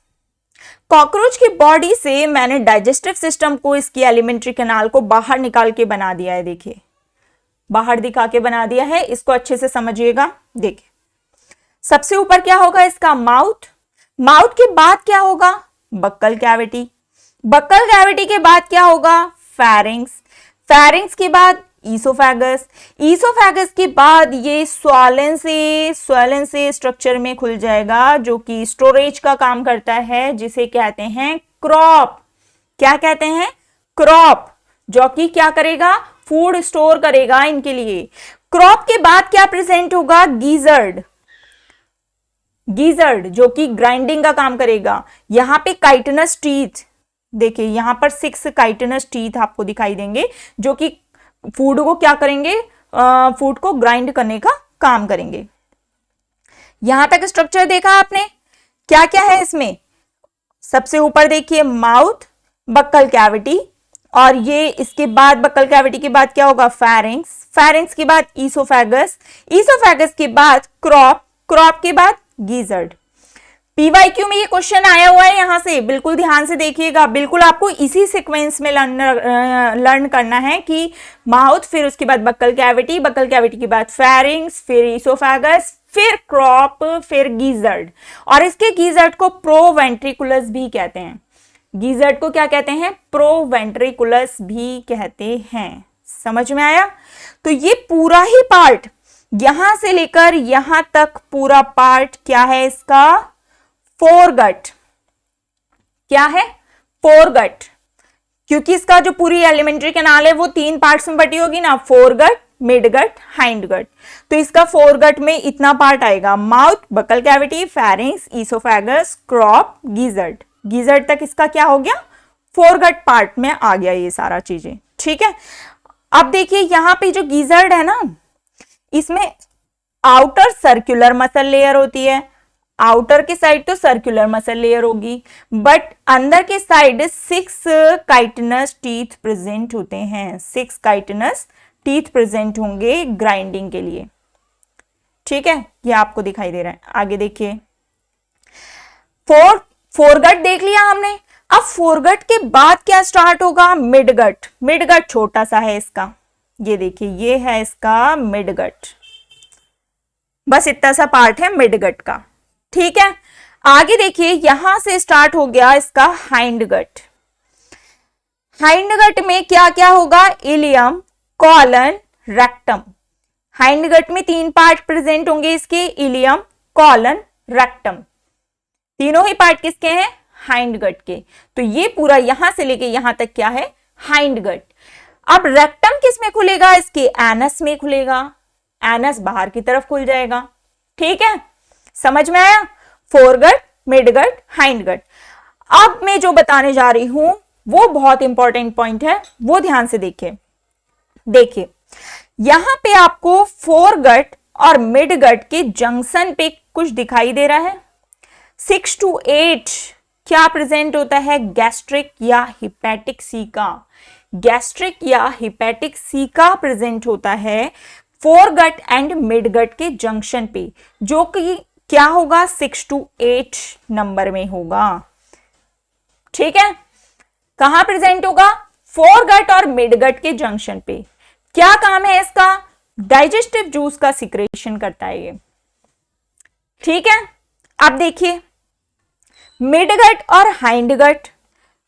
कॉकरोच की बॉडी से मैंने डाइजेस्टिव सिस्टम को, इसकी एलिमेंट्री कैनाल को बाहर निकाल के बना दिया है। देखिए बाहर दिखा के बना दिया है, इसको अच्छे से समझिएगा। देखिए सबसे ऊपर क्या होगा, इसका माउथ। माउथ के बाद क्या होगा, बक्कल कैविटी। बक्कल कैविटी के बाद क्या होगा, फेरिंग्स, फेरिंग्स के बाद ईसोफेगस, ईसोफेगस के बाद ये स्वालन से स्ट्रक्चर में खुल जाएगा जो कि स्टोरेज का काम करता है, जिसे कहते हैं क्रॉप। क्या कहते हैं? क्रॉप, जो कि क्या करेगा? फूड स्टोर करेगा इनके लिए। क्रॉप के बाद क्या प्रेजेंट होगा? गीजर्ड, गीजर्ड जो कि ग्राइंडिंग का काम करेगा। यहां पे काइटनस टीथ, देखिए यहां पर 6 काइटनस टीथ आपको दिखाई देंगे जो कि फूड को क्या करेंगे? फूड को ग्राइंड करने का काम करेंगे। यहां तक स्ट्रक्चर देखा आपने? क्या क्या है इसमें? सबसे ऊपर देखिए माउथ, बक्कल कैविटी, और ये इसके बाद बक्कल कैविटी के बाद क्या होगा? फेरिंग्स, फेरिंग्स के बाद ईसोफेगस, ईसोफेगस के बाद क्रॉप, क्रॉप के बाद गीजर्ड। पीवाईक्यू में ये क्वेश्चन आया हुआ है, यहां से बिल्कुल ध्यान से देखिएगा। बिल्कुल आपको इसी सीक्वेंस में लर्न करना है कि माउथ, फिर उसके बाद बक्कल कैविटी, बक्कल कैविटी के बाद फेरिंग्स, फिर ईसोफेगस, फिर क्रॉप, फिर गीजर्ड। और इसके गीजर्ड को प्रोवेंट्रिकुलस भी कहते हैं। गीजर्ड को क्या कहते हैं? प्रोवेंट्रिकुलस भी कहते हैं। समझ में आया? तो ये पूरा ही पार्ट, यहां से लेकर यहां तक पूरा पार्ट क्या है इसका? फोरगट। क्या है? फोरगट। क्योंकि इसका जो पूरी एलिमेंट्री कैनाल है वो 3 पार्ट्स में बटी होगी ना, फोरगट, मिडगट, हाइंडगट। तो इसका फोरगट में इतना पार्ट आएगा, mouth, buccal cavity, pharynx, oesophagus, crop, gizzard. Gizzard तक इसका क्या हो गया? फोरगट पार्ट में आ गया ये सारा चीजें। ठीक है, अब देखिए यहां पे जो गीजर्ड है ना, इसमें आउटर सर्कुलर मसल लेयर होती है। आउटर के साइड तो सर्कुलर मसल लेयर होगी, बट अंदर के साइड 6 काइटिनस टीथ प्रेजेंट होते हैं। 6 काइटिनस टीथ प्रेजेंट होंगे ग्राइंडिंग के लिए। ठीक है, ये आपको दिखाई दे रहा है। आगे देखिए, फोरगट देख लिया हमने। अब फोरगट के बाद क्या स्टार्ट होगा? मिडगट। मिडगट छोटा सा है इसका, ये देखिए ये है इसका मिडगट। बस इतना सा पार्ट है मिडगट का। ठीक है, आगे देखिए यहां से स्टार्ट हो गया इसका हाइंडगट। हाइंडगट में क्या क्या होगा? Ilium, colon, rectum. हाइंडगट में 3 पार्ट प्रेजेंट होंगे इसके, इलियम, कॉलन, रेक्टम। तीनों ही पार्ट किसके हैं? हाइंडगट के। तो ये पूरा यहां से लेके यहां तक क्या है? हाइंडगट। अब रेक्टम किस में खुलेगा? इसके एनस में खुलेगा। एनस बाहर की तरफ खुल जाएगा। ठीक है, समझ में आया? Foregut, midgut, hindgut. अब मैं जो बताने जा रही हूं वो बहुत इंपॉर्टेंट पॉइंट है, वो ध्यान से देखिए। देखिए यहां पे आपको फोरगट और मिडगट के जंक्शन पे कुछ दिखाई दे रहा है। 6 to 8 क्या प्रेजेंट होता है? गैस्ट्रिक या हिपैटिक सीका। गैस्ट्रिक या हिपैटिक सीका प्रेजेंट होता है फोरगट एंड मिडगट के जंक्शन पे, जो कि क्या होगा? 6 to 8 नंबर में होगा। ठीक है, कहां प्रेजेंट होगा? फोरगट और मिडगट के जंक्शन पे। क्या काम है इसका? डाइजेस्टिव जूस का सिक्रेशन करता है ये। ठीक है, अब देखिए मिडगट और हाइंडगट,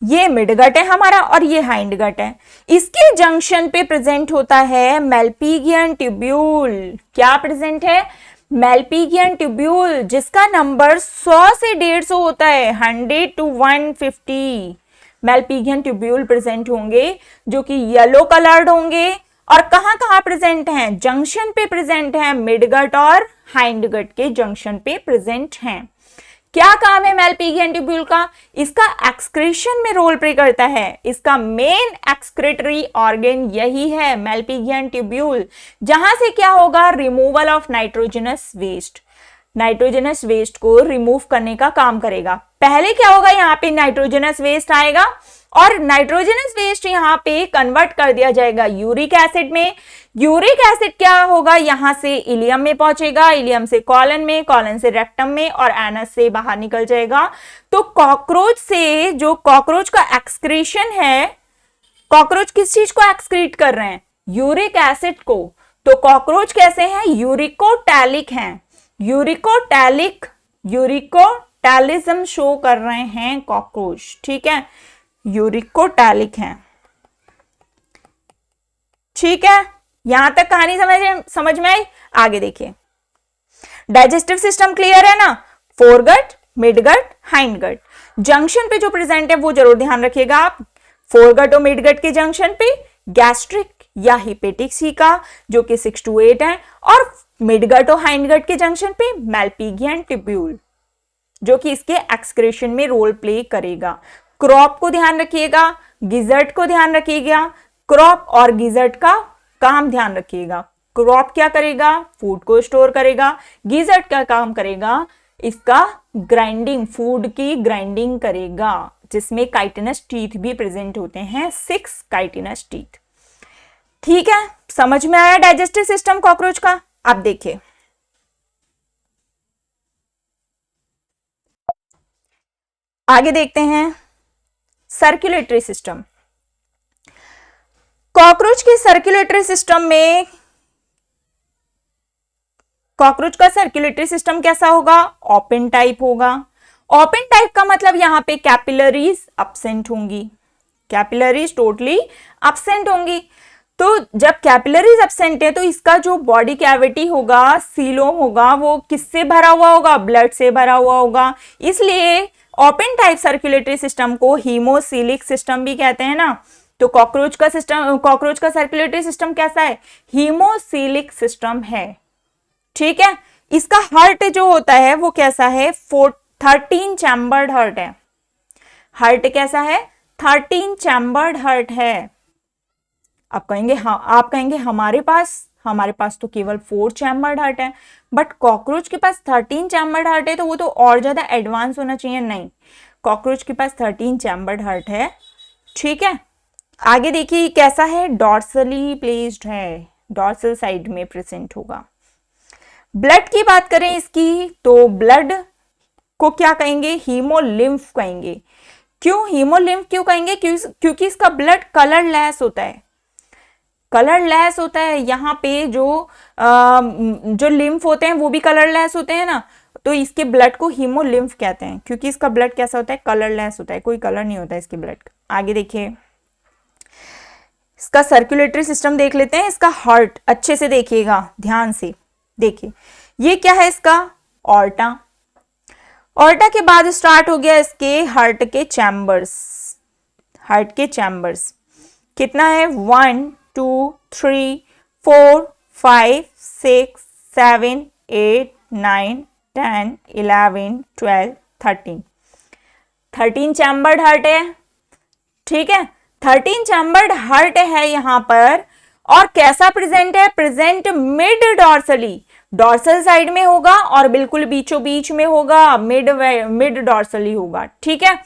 ये मिडगट है हमारा और ये हाइंडगट है। इसके जंक्शन पे प्रेजेंट होता है मेल्पिगियन ट्यूब्यूल। क्या प्रेजेंट है? मेल्पिगियन ट्यूब्यूल, जिसका नंबर 100 से 150 होता है, 100 to 150 मेल्पिगियन ट्यूब्यूल प्रेजेंट होंगे, जो कि येलो कलर्ड होंगे। और कहां कहां प्रेजेंट हैं? जंक्शन पे प्रेजेंट हैं, मिडगट और हाइंडगट के जंक्शन पे प्रेजेंट हैं। क्या काम है मेल्पिगियन ट्यूब्यूल का? इसका एक्सक्रीशन में रोल प्ले करता है। इसका मेन एक्सक्रीटरी ऑर्गन यही है, मेल्पिगियन ट्यूब्यूल, जहां से क्या होगा? Removal of nitrogenous waste. Nitrogenous waste को रिमूव करने का काम करेगा। पहले क्या होगा? यहाँ पे नाइट्रोजनस वेस्ट आएगा और नाइट्रोजनस वेस्ट यहाँ पे कन्वर्ट कर दिया जाएगा यूरिक एसिड में। यूरिक एसिड क्या होगा? यहां से इलियम में पहुंचेगा, इलियम से कॉलन में, कॉलन से रेक्टम में और एनस से बाहर निकल जाएगा। तो कॉकरोच से जो कॉकरोच का एक्सक्रीशन है, कॉकरोच किस चीज को एक्सक्रीट कर रहे हैं? यूरिक एसिड को। तो कॉकरोच कैसे हैं? यूरिकोटैलिक हैं। यूरिकोटैलिज्म शो कर रहे हैं कॉकरोच। ठीक है, यूरिकोटैलिक हैं। ठीक है, यहां तक कहानी समझ में आई। आगे देखिए, डाइजेस्टिव सिस्टम क्लियर है ना, फोरगट, मिडगट, हाइंडगट। जंक्शन पे जो प्रेजेंट है वो जरूर ध्यान रखिएगा आप, फोरगट और मिडगट के जंक्शन पे गैस्ट्रिक या हिपेटिक सीका जो कि 6 to 8 है, और मिडगट और हाइंडगट के जंक्शन पे मैल्पिगियन ट्यूब्यूल जो कि इसके एक्सक्रीशन में रोल प्ले करेगा। क्रॉप को ध्यान रखिएगा, गिजर्ट को ध्यान रखिएगा, क्रॉप और गिजर्ट का काम ध्यान रखिएगा। क्रॉप क्या करेगा, फूड को स्टोर करेगा, गिजर्ट का काम करेगा, इसका ग्राइंडिंग, फूड की ग्राइंडिंग करेगा, जिसमें काइटिनस टीथ भी प्रेजेंट होते हैं, 6 काइटिनस टीथ। ठीक है, समझ में आया डाइजेस्टिव सिस्टम कॉकरोच का। अब देखिए, आगे देखते हैं सर्कुलेटरी सिस्टम। कॉकरोच के सर्कुलेटरी सिस्टम में, कॉकरोच का सर्कुलेटरी सिस्टम कैसा होगा, ओपन टाइप होगा। ओपन टाइप का मतलब यहां पे कैपिलरीज अब्सेंट होंगी, कैपिलरीज टोटली अब्सेंट होंगी। तो जब कैपिलरीज अब्सेंट है तो इसका जो बॉडी कैविटी होगा, सीलोम होगा, वो किससे भरा हुआ होगा, ब्लड से भरा हुआ होगा। इसलिए ओपन टाइप सर्कुलेटरी सिस्टम को हीमोसिलिक सिस्टम भी कहते हैं ना। तो कॉकरोच का सिस्टम, कॉकरोच का सर्कुलेटरी सिस्टम कैसा है, हीमोसिलिक सिस्टम है। ठीक है, इसका हार्ट जो होता है वो कैसा है, 13 चैम्बर्ड हार्ट है। हार्ट कैसा है, 13 चैम्बर्ड हार्ट है। आप कहेंगे हाँ, आप कहेंगे हमारे पास तो केवल 4 चैम्बर्ड हार्ट है, बट कॉकरोच के पास 13 चैम्बर्ड हार्ट है, तो वो तो और ज्यादा एडवांस होना चाहिए। नहीं, कॉकरोच के पास 13 चैम्बर्ड हार्ट है। ठीक है, आगे देखिए कैसा है, डॉर्सली प्लेस्ड है, डॉर्सल साइड में प्रेजेंट होगा। ब्लड की बात करें इसकी, तो ब्लड को क्या कहेंगे, हीमोलिम्फ कहेंगे। क्यों हीमोलिम्फ क्यों कहेंगे, क्योंकि इसका ब्लड कलरलेस होता है, कलरलेस होता है। यहाँ पे जो लिम्फ होते हैं वो भी कलरलेस होते हैं ना, तो इसके ब्लड को हीमोलिम्फ कहते हैं, क्योंकि इसका ब्लड कैसा होता है, कलरलेस होता है, कोई कलर नहीं होता है इसके ब्लड का। आगे देखिए, इसका सर्कुलेटरी सिस्टम देख लेते हैं। इसका हार्ट अच्छे से देखिएगा, ध्यान से देखिए, ये क्या है, इसका ऑर्टा। ऑर्टा के बाद स्टार्ट हो गया इसके हार्ट के चैम्बर्स। हार्ट के चैम्बर्स कितना है, 1 2 3 4 5 6 7 8 9 10 11 12 13 13 चैम्बर्ड हार्ट है। ठीक है, 13 चैम्बर्ड हार्ट है यहां पर। और कैसा प्रेजेंट है, present mid dorsally, dorsal side में होगा और बिल्कुल बीचों बीच में होगा, मिड डॉर्सली होगा। ठीक है,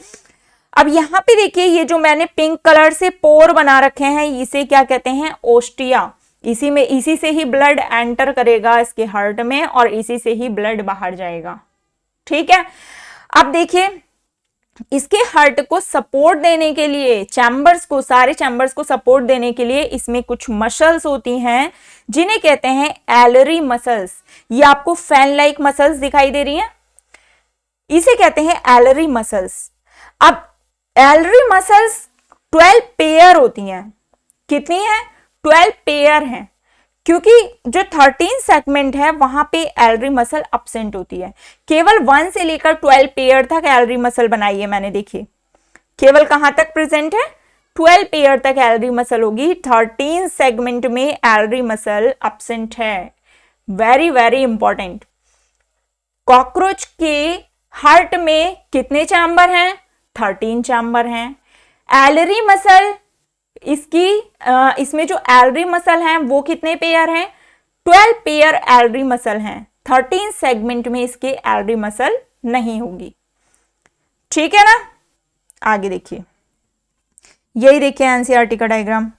अब यहां पे देखिए, ये जो मैंने पिंक कलर से पोर बना रखे हैं, इसे क्या कहते हैं, ओस्टिया। इसी से ही ब्लड एंटर करेगा इसके हार्ट में और इसी से ही ब्लड बाहर जाएगा। ठीक है, अब देखिए, इसके हार्ट को सपोर्ट देने के लिए, चैम्बर्स को, सारे चैम्बर्स को सपोर्ट देने के लिए इसमें कुछ मसल्स होती हैं जिन्हें कहते हैं एलरी मसल्स। ये आपको फैन लाइक मसल्स दिखाई दे रही हैं, इसे कहते हैं एलरी मसल्स। अब एलरी मसल्स 12 पेयर होती हैं। कितनी है, 12 पेयर हैं, क्योंकि जो 13 सेगमेंट है वहां पे एलरी मसल अब्सेंट होती है। केवल 1 से लेकर 12 पेयर तक एलरी मसल बनाई है मैंने, देखिए केवल कहां तक प्रेजेंट है, 12 पेयर तक एलरी मसल होगी। 13 सेगमेंट में एलरी मसल अब्सेंट है। Very very important. कॉकरोच के हार्ट में कितने चैम्बर हैं, 13 चैम्बर हैं। एलरी मसल, इसमें जो एलरी मसल हैं वो कितने पेयर हैं, 12 पेयर एलरी मसल हैं। 13 सेगमेंट में इसके एलरी मसल नहीं होगी। ठीक है ना, आगे देखिए, यही देखिए एनसीईआरटी का डायग्राम।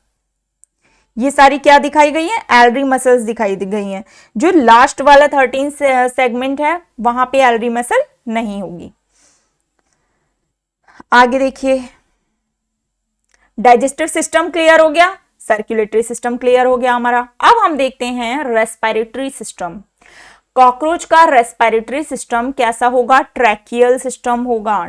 ये सारी क्या दिखाई गई है, एलरी मसल्स दिखाई गई हैं। जो लास्ट वाला 13 सेगमेंट है वहां पे एलरी मसल नहीं होगी। आगे देखिए, डाइजेस्टिव सिस्टम क्लियर हो गया, सर्कुलेटरी सिस्टम क्लियर हो गया हमारा। अब हम देखते हैं रेस्पिरेटरी सिस्टम। कॉकरोच का रेस्पिरेटरी सिस्टम कैसा होगा, ट्रैकियल सिस्टम होगा।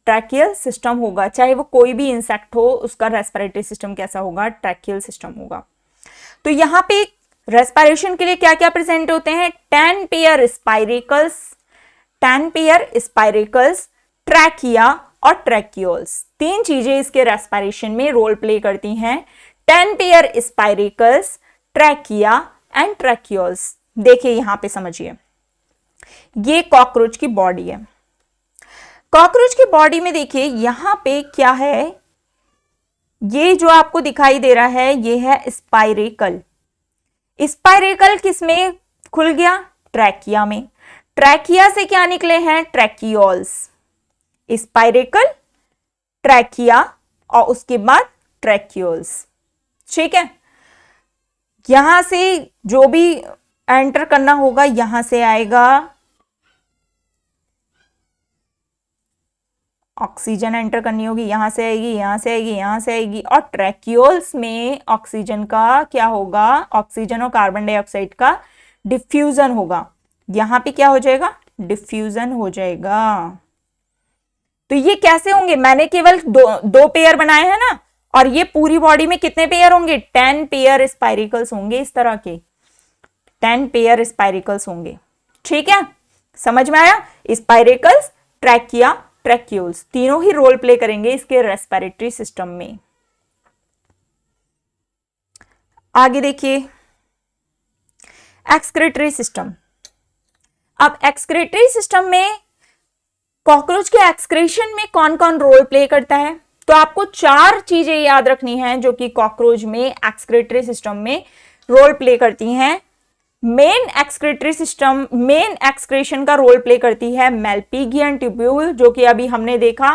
ट्रैकियल सिस्टम होगा, चाहे वो कोई भी इंसेक्ट हो, उसका रेस्पिरेटरी सिस्टम कैसा होगा, ट्रैकियल सिस्टम होगा। तो यहाँ पे रेस्पिरेशन के लिए क्या क्या प्रेजेंट होते हैं? 10 pair spiracles, 10 pair spiracles, trachea और ट्रैक्यूल्स। तीन चीजें इसके रेस्पिरेशन में रोल प्ले करती हैं, 10 pair spiracles, trachea and tracheoles. देखिए यहां पे समझिए, ये कॉकरोच की बॉडी है। कॉकरोच की बॉडी में देखिए यहां पे क्या है, ये जो आपको दिखाई दे रहा है ये है स्पाइरेकल। स्पाइरेकल किसमें खुल गया? ट्रैकिया में। ट्रैकिया से क्या निकले हैं? ट्रैक्यूल्स। स्पाइरेकल, ट्रैकिया और उसके बाद ट्रैक्यूल्स। ठीक है, यहां से जो भी एंटर करना होगा यहां से आएगा, ऑक्सीजन एंटर करनी होगी, यहां से आएगी, यहां से आएगी, यहां से आएगी। और ट्रैक्यूल्स में ऑक्सीजन का क्या होगा? ऑक्सीजन और कार्बन डाइऑक्साइड का डिफ्यूजन होगा। यहां पे क्या हो जाएगा? डिफ्यूजन हो जाएगा। तो ये कैसे होंगे? मैंने केवल दो पेयर बनाए हैं ना, और ये पूरी बॉडी में कितने पेयर होंगे? 10 पेयर स्पाइरिकल्स होंगे, इस तरह के 10 पेयर स्पाइरिकल्स होंगे। ठीक है, समझ में आया? स्पाइरिकल्स, ट्रैकिया, ट्रैक्यूल्स तीनों ही रोल प्ले करेंगे इसके रेस्पिरेटरी सिस्टम में। आगे देखिए एक्सक्रीटरी सिस्टम। अब एक्सक्रीटरी सिस्टम में कॉकरोच के एक्सक्रीशन में कौन कौन रोल प्ले करता है? तो आपको 4 चीजें याद रखनी हैं जो कि कॉकरोच में एक्सक्रीटरी सिस्टम में रोल प्ले करती हैं। Main excretory system, main excretion का रोल प्ले करती है मेलपिगियन ट्यूब्यूल, जो कि अभी हमने देखा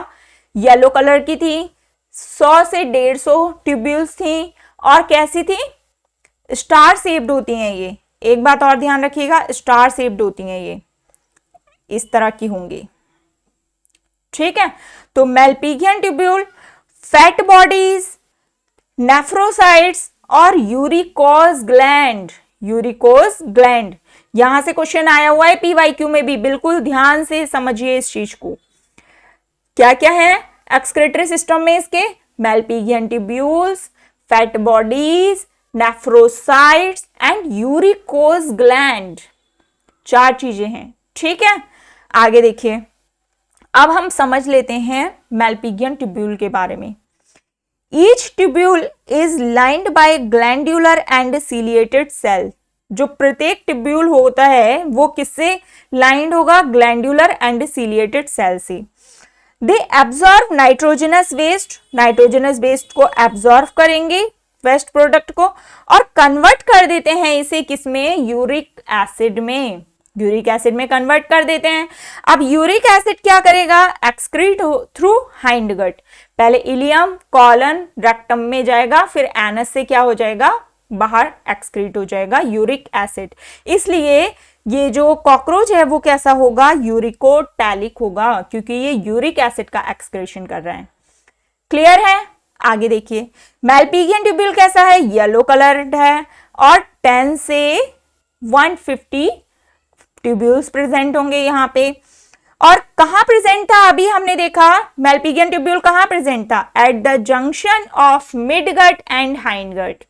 येलो कलर की थी, 100 से 150 ट्यूब्यूल्स थी और कैसी थी? स्टार शेप्ड होती हैं ये। एक बात और ध्यान रखिएगा, स्टार शेप्ड होती हैं ये, इस तरह की होंगी। ठीक है, तो Malpighian tubule, fat bodies, nephrocytes और यूरिकोज ग्लैंड। यूरिकोज ग्लैंड यहां से क्वेश्चन आया हुआ है पीवाईक्यू में भी, बिल्कुल ध्यान से समझिए इस चीज को। क्या क्या है एक्सक्रीटरी सिस्टम में इसके? Malpighian tubules, fat bodies, nephrocytes and uricose gland, 4 चीजें हैं। ठीक है, आगे देखिए, अब हम समझ लेते हैं मेलपिगियन ट्यूब्यूल के बारे में। Each tubule is lined by glandular and ciliated cell. जो प्रत्येक ट्यूब्यूल होता है वो किससे लाइंड होगा? ग्लैंड्यूलर एंड सीलिएटेड सेल से। They absorb nitrogenous waste, nitrogenous waste को एब्जॉर्ब करेंगे, वेस्ट प्रोडक्ट को, और कन्वर्ट कर देते हैं इसे किसमें? यूरिक एसिड में। यूरिक एसिड में कन्वर्ट कर देते हैं। अब यूरिक एसिड क्या करेगा? Excrete through hind gut. पहले इलियम, कॉलन, रेक्टम में जाएगा, फिर एनस से क्या हो जाएगा? बाहर एक्सक्रीट हो जाएगा यूरिक एसिड। इसलिए ये जो कॉकरोच है वो कैसा होगा? यूरिकोटैलिक होगा, क्योंकि ये यूरिक एसिड का एक्सक्रीशन कर रहे हैं। क्लियर है? आगे देखिए, मेलपिगियन ट्यूब्यूल कैसा है? येलो कलर्ड है और 10 से 150 ट्यूब्यूल्स प्रेजेंट होंगे यहां पे। और कहां प्रेजेंट था? अभी हमने देखा मेलपिगियन ट्यूब्यूल कहां प्रेजेंट था? At the junction of mid gut and hind gut.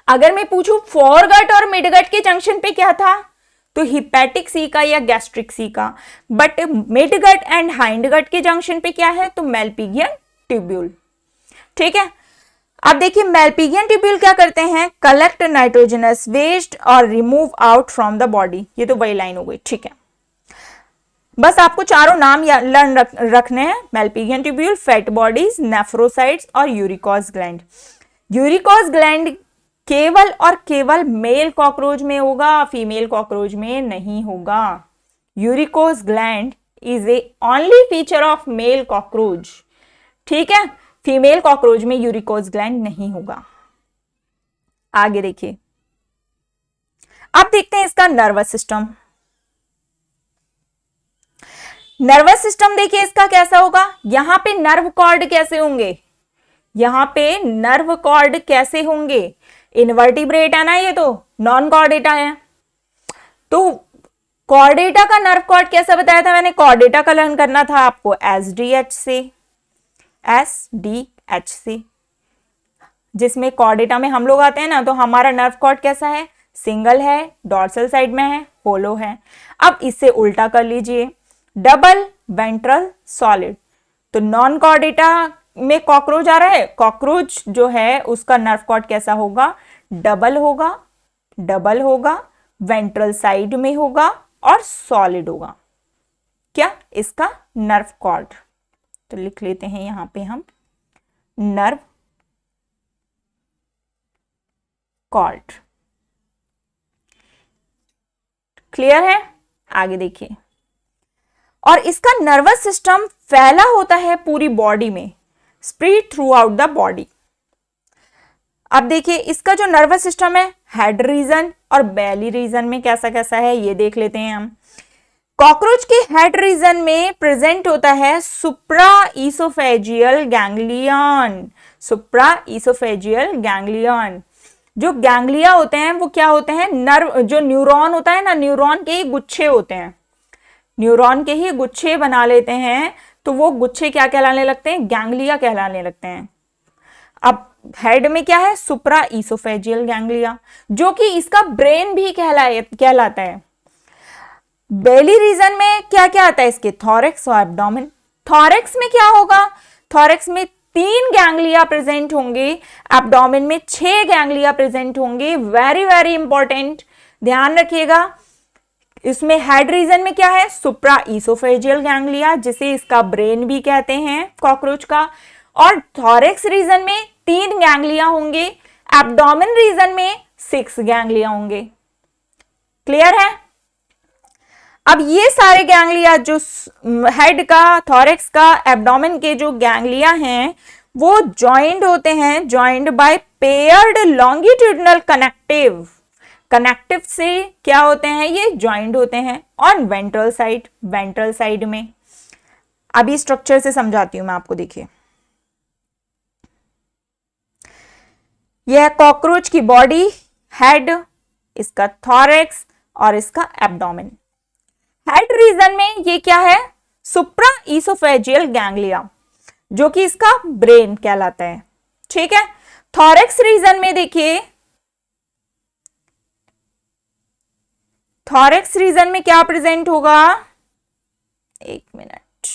अगर मैं पूछूं फोर गट और मिड गट के जंक्शन पे क्या था, तो हिपैटिक सीका या gastric caeca, but mid gut and hind gut के जंक्शन पे क्या है? तो मेलपिगियन ट्यूब्यूल। ठीक है, अब देखिए मेलपिगियन ट्यूब्यूल क्या करते हैं? कलेक्ट नाइट्रोजनस वेस्ट और remove out from the body. ये तो वही लाइन हो गई। ठीक है, बस आपको चारों नाम लर्न रखने हैं, Malpighian tubule, fat bodies, nephrocytes और यूरिकोज ग्लैंड। यूरिकोज ग्लैंड केवल और केवल मेल कॉकरोच में होगा, फीमेल कॉकरोच में नहीं होगा। Uricose gland is A only feature of male cockroach. ठीक है, फीमेल कॉकरोच में यूरिकोज ग्लैंड नहीं होगा। आगे देखिए, अब देखते हैं इसका नर्वस सिस्टम। नर्वस सिस्टम देखिए इसका कैसा होगा? यहां पे नर्व कॉर्ड कैसे होंगे? यहां पे नर्व कॉर्ड कैसे होंगे? इनवर्टिब्रेट है ना, ये तो नॉन कॉर्डेटा है। तो कॉर्डेटा का नर्व कॉर्ड कैसा बताया था मैंने? कॉर्डेटा का लर्न करना था आपको एसडीएच से, एसडीएच से। जिसमें कॉर्डेटा में हम लोग आते हैं ना, तो हमारा नर्व कॉर्ड कैसा है, सिंगल है, डॉर्सल साइड में है, होलो है। अब इससे उल्टा कर लीजिए, डबल, वेंट्रल, सॉलिड। तो नॉन कॉर्डेटा में कॉकरोच आ रहा है, कॉकरोच जो है उसका नर्व कॉर्ड कैसा होगा, डबल होगा, डबल होगा, वेंट्रल साइड में होगा और सॉलिड होगा। क्या, इसका नर्व कॉर्ड। तो लिख लेते हैं यहां पे हम नर्व कॉर्ड। क्लियर है? आगे देखिए। और इसका नर्वस सिस्टम फैला होता है पूरी बॉडी में, spread through out the body. अब देखिए इसका जो नर्वस सिस्टम है, हेड रीजन और बेली रीजन में कैसा कैसा है ये देख लेते हैं हम। कॉकरोच के हेड रीजन में प्रेजेंट होता है सुप्रा ईसोफेजियल गैंग्लियन। सुप्रा ईसोफेजियल गैंग्लियन, जो गैंग्लिया होते हैं वो क्या होते हैं, नर्व, जो न्यूरॉन होता है ना, न्यूरॉन के ही गुच्छे होते हैं, न्यूरॉन के ही गुच्छे बना लेते हैं, तो वो गुच्छे क्या कहलाने लगते हैं, गैंग्लिया कहलाने लगते हैं। अब हेड में क्या है, सुप्रा ईसोफेजियल गैंग्लिया, जो कि इसका ब्रेन भी कहलाता है। बेली रीजन में क्या क्या आता है इसके, थॉरेक्स और एब्डोमेन। थॉरेक्स में क्या होगा, थॉरेक्स में 3 गैंग्लिया प्रेजेंट होंगे, एब्डोमेन में 6 गैंग्लिया प्रेजेंट होंगे। वेरी वेरी इंपॉर्टेंट, ध्यान रखिएगा। इसमें हेड रीजन में क्या है, सुप्रा ईसोफेजियल गैंग्लिया, जिसे इसका ब्रेन भी कहते हैं कॉकरोच का। और थॉरेक्स रीजन में 3 गैंग्लिया होंगे, एब्डोमेन रीजन में 6 गैंग्लिया होंगे। क्लियर है? अब ये सारे गैंग्लिया जो हेड का, थॉरेक्स का, एब्डोमेन के जो गैंग्लिया हैं वो जॉइंड होते हैं, joined by paired longitudinal connective. Connective से क्या होते हैं, ये ज्वाइंट होते हैं on ventral side, ventral side में। अभी स्ट्रक्चर से समझाती हूं मैं आपको, देखिए। यह कॉकरोच की बॉडी, हेड, इसका थॉरेक्स और इसका एब्डोमेन। हेड रीजन में ये क्या है, सुप्रा ईसोफेजियल गैंग्लिया, जो कि इसका ब्रेन कहलाता है। ठीक है। थॉरेक्स रीजन में देखिए, थॉरेक्स रीजन में क्या प्रेजेंट होगा, एक मिनट।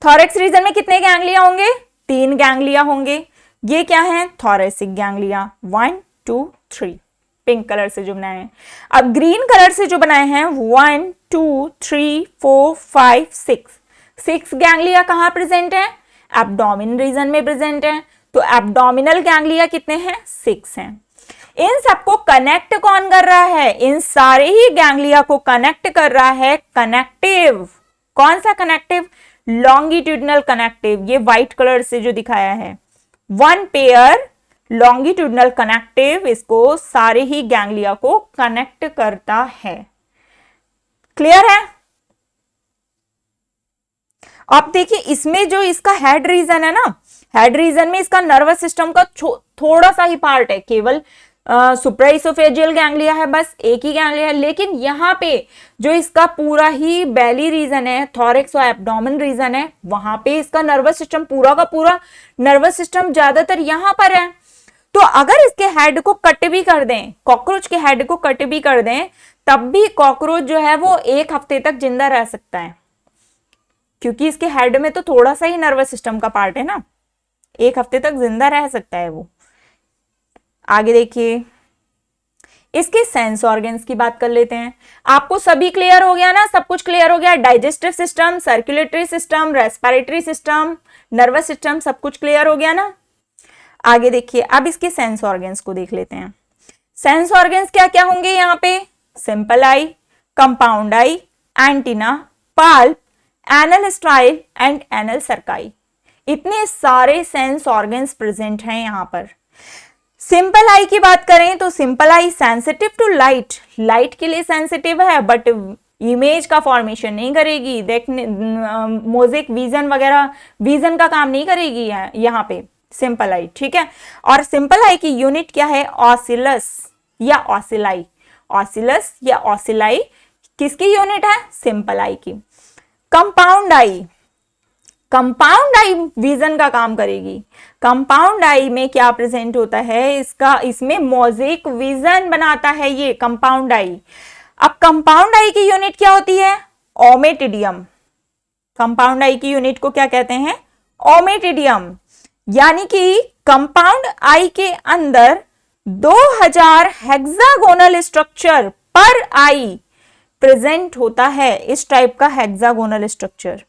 थॉरेक्स रीजन में कितने गैंग्लिया होंगे, 3 गैंग्लिया होंगे। ये क्या है, थॉरेसिक गैंग्लिया, 1 2 3, पिंक कलर से जो बनाए हैं। अब ग्रीन कलर से जो बनाए हैं 1 2 3 4 5 6 गैंग्लिया कहां प्रेजेंट है, एब्डोमिन रीजन में प्रेजेंट है। तो एब्डोमिनल गैंग्लिया कितने हैं, 6 हैं। इन सबको कनेक्ट कौन कर रहा है, इन सारे ही गैंग्लिया को कनेक्ट कर रहा है कनेक्टिव। कौन सा कनेक्टिव, लॉन्गिट्यूडिनल कनेक्टिव, ये व्हाइट कलर से जो दिखाया है, 1 पेयर लॉन्गिट्यूडिनल कनेक्टिव इसको सारे ही गैंग्लिया को कनेक्ट करता है। क्लियर है? आप देखिए इसमें जो इसका हेड रीजन है ना, हेड रीजन में इसका नर्वस सिस्टम का थोड़ा सा ही पार्ट है, केवल सुप्राइसोफेजियल गैंग्लिया है, बस एक ही गैंग्लिया है। लेकिन यहाँ पे जो इसका पूरा ही बेली रीजन है, थॉरेक्स और एब्डोमेन रीजन है, वहां पे इसका नर्वस सिस्टम, पूरा का पूरा नर्वस सिस्टम ज्यादातर यहां पर है। तो अगर इसके हेड को कट भी कर दें, कॉकरोच के हेड को कट भी कर दें, तब भी कॉकरोच जो है वो 1 हफ्ते तक जिंदा रह सकता है, क्योंकि इसके हेड में तो थोड़ा सा ही नर्वस सिस्टम का पार्ट है ना, 1 हफ्ते तक जिंदा रह सकता है वो। आगे देखिए, इसके सेंस ऑर्गन्स की बात कर लेते हैं। आपको सभी क्लियर हो गया ना, सब कुछ क्लियर हो गया, digestive system, circulatory system, respiratory system, nervous system, सब कुछ क्लियर हो गया ना। आगे देखिए, अब इसके सेंस ऑर्गन्स को देख लेते हैं। सेंस ऑर्गन्स क्या क्या होंगे यहाँ पे, simple eye, compound eye, antenna, palp, anal style and anal cerci. इतने सारे सेंस ऑर्गन्स प्रेजेंट हैं यहाँ पर। सिंपल आई की बात करें तो simple eye sensitive to light, light के लिए सेंसिटिव है, बट इमेज का फॉर्मेशन नहीं करेगी, देखने मोज़ेक विजन वगैरह, विजन का काम नहीं करेगी यहाँ पे सिंपल आई। ठीक है। और सिंपल आई की यूनिट क्या है, ऑसिलस या ऑसिलाई। ऑसिलस या ऑसिलाई किसकी यूनिट है, सिंपल आई की। कंपाउंड आई, कंपाउंड आई विजन का काम करेगी। कंपाउंड आई में क्या प्रेजेंट होता है, इसमें मोजेक विजन बनाता है ये कंपाउंड आई। अब कंपाउंड आई की यूनिट क्या होती है, ओमेटिडियम। कंपाउंड आई की यूनिट को क्या कहते हैं, ओमेटिडियम। यानी कि कंपाउंड आई के अंदर 2000 हेक्सागोनल स्ट्रक्चर पर आई प्रेजेंट होता है। इस टाइप का हेक्सागोनल स्ट्रक्चर,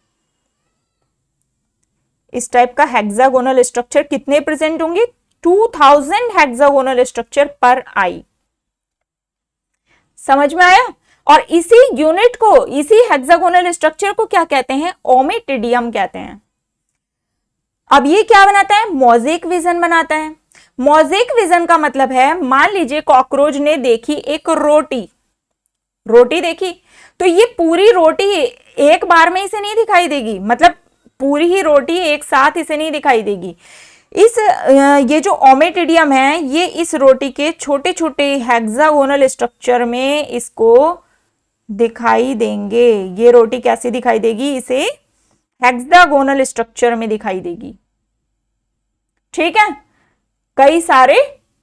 इस टाइप का हेक्सागोनल स्ट्रक्चर कितने प्रेजेंट होंगे, 2000 हेक्सागोनल स्ट्रक्चर पर आई। समझ में आया। और इसी यूनिट को, इसी हेक्सागोनल स्ट्रक्चर को क्या कहते हैं, ओमेटिडियम कहते हैं। अब ये क्या बनाता है, मोजेक विजन बनाता है। मोजेक विजन का मतलब है, मान लीजिए कॉकरोच ने देखी एक रोटी देखी, तो ये पूरी रोटी एक बार में इसे नहीं दिखाई देगी, मतलब पूरी ही रोटी एक साथ इसे नहीं दिखाई देगी। ये जो ओमेटिडियम है, ये इस रोटी के छोटे छोटे हेक्सागोनल स्ट्रक्चर में इसको दिखाई देंगे। ये रोटी कैसी दिखाई देगी, इसे हेक्सागोनल स्ट्रक्चर में दिखाई देगी। ठीक है, कई सारे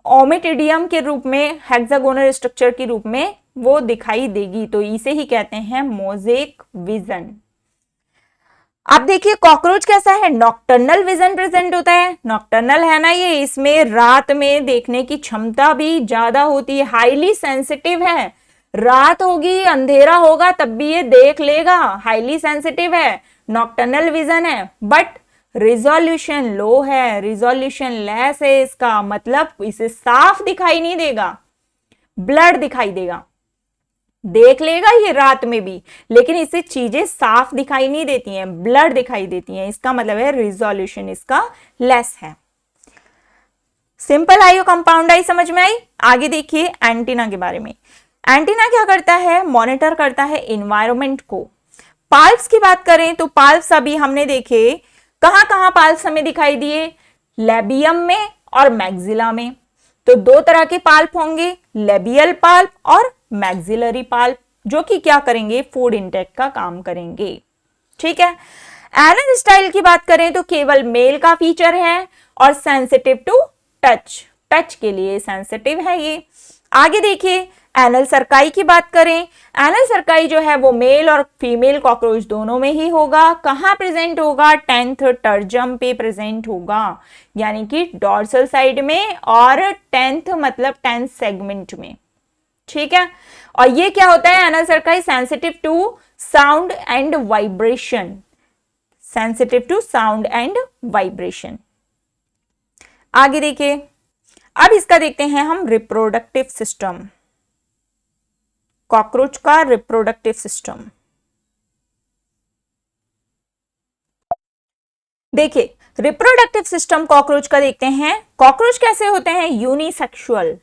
ओमेटिडियम के रूप में, हेक्सागोनल स्ट्रक्चर के रूप में वो दिखाई देगी, तो इसे ही कहते हैं मोजेक विजन। अब देखिए कॉकरोच कैसा है, नॉक्टर्नल विजन प्रेजेंट होता है। नॉक्टर्नल है ना ये, इसमें रात में देखने की क्षमता भी ज्यादा होती है, हाईली सेंसिटिव है। रात होगी, अंधेरा होगा, तब भी ये देख लेगा, हाईली सेंसिटिव है, नॉक्टर्नल विजन है। बट रिजोल्यूशन लो है, रिजोल्यूशन लेस है, इसका मतलब इसे साफ दिखाई नहीं देगा, ब्लड दिखाई देगा। देख लेगा ये रात में भी, लेकिन इसे चीजें साफ दिखाई नहीं देती हैं, ब्लड दिखाई देती हैं। इसका मतलब है रिजोल्यूशन इसका लेस है। सिंपल आई और कंपाउंड आई समझ में आई। आगे देखिए एंटीना के बारे में। एंटीना क्या करता है, मॉनिटर करता है इन्वायरमेंट को। पाल्प्स की बात करें तो पाल्प्स अभी हमने देखे, कहां कहां पाल्प्स हमें दिखाई दिए, लेबियम में और मैक्सिला में। तो दो तरह के पाल्प होंगे, लेबियल पाल्प और मैक्सिलरी पाल्प, जो कि क्या करेंगे, फूड इंटेक का काम करेंगे। ठीक है। एनल स्टाइल की बात करें तो केवल मेल का फीचर है और सेंसिटिव टू टच, टच के लिए सेंसिटिव है ये। आगे देखिए एनल सर्काई की बात करें, एनल सर्काई जो है वो मेल और फीमेल कॉकरोच दोनों में ही होगा। कहां प्रेजेंट होगा, 10th टर्जम पे प्रेजेंट होगा, यानी कि डॉर्सल साइड में, और 10th मतलब 10th सेगमेंट में। ठीक है। और ये क्या होता है, anal cerci sensitive to sound and vibration, sensitive to sound and vibration. आगे देखिए, अब इसका देखते हैं हम रिप्रोडक्टिव सिस्टम, कॉकरोच का रिप्रोडक्टिव सिस्टम। देखिए रिप्रोडक्टिव सिस्टम कॉकरोच का देखते हैं। कॉकरोच कैसे होते हैं, unisexual,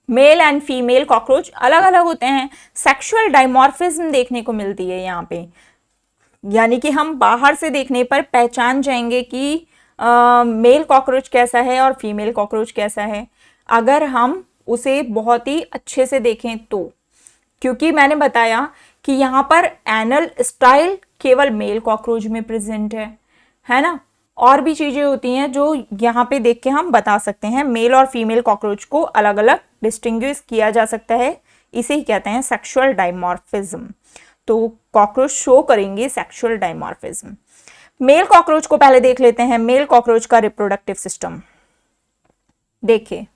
male and female cockroach अलग अलग होते हैं। सेक्सुअल डाइमॉर्फिज्म देखने को मिलती है यहाँ पे, यानी कि हम बाहर से देखने पर पहचान जाएंगे कि मेल कॉकरोच कैसा है और फीमेल कॉकरोच कैसा है, अगर हम उसे बहुत ही अच्छे से देखें तो। क्योंकि मैंने बताया कि यहाँ पर एनल स्टाइल केवल मेल कॉकरोच में प्रेजेंट है ना। और भी चीजें होती हैं जो यहाँ पे देख के हम बता सकते हैं, मेल और फीमेल कॉकरोच को अलग अलग डिस्टिंग्विश किया जा सकता है, इसे ही कहते हैं सेक्सुअल डाइमॉर्फिज्म। तो कॉकरोच शो करेंगे सेक्सुअल डाइमॉर्फिज्म। मेल कॉकरोच को पहले देख लेते हैं, मेल कॉकरोच का रिप्रोडक्टिव सिस्टम। देखिए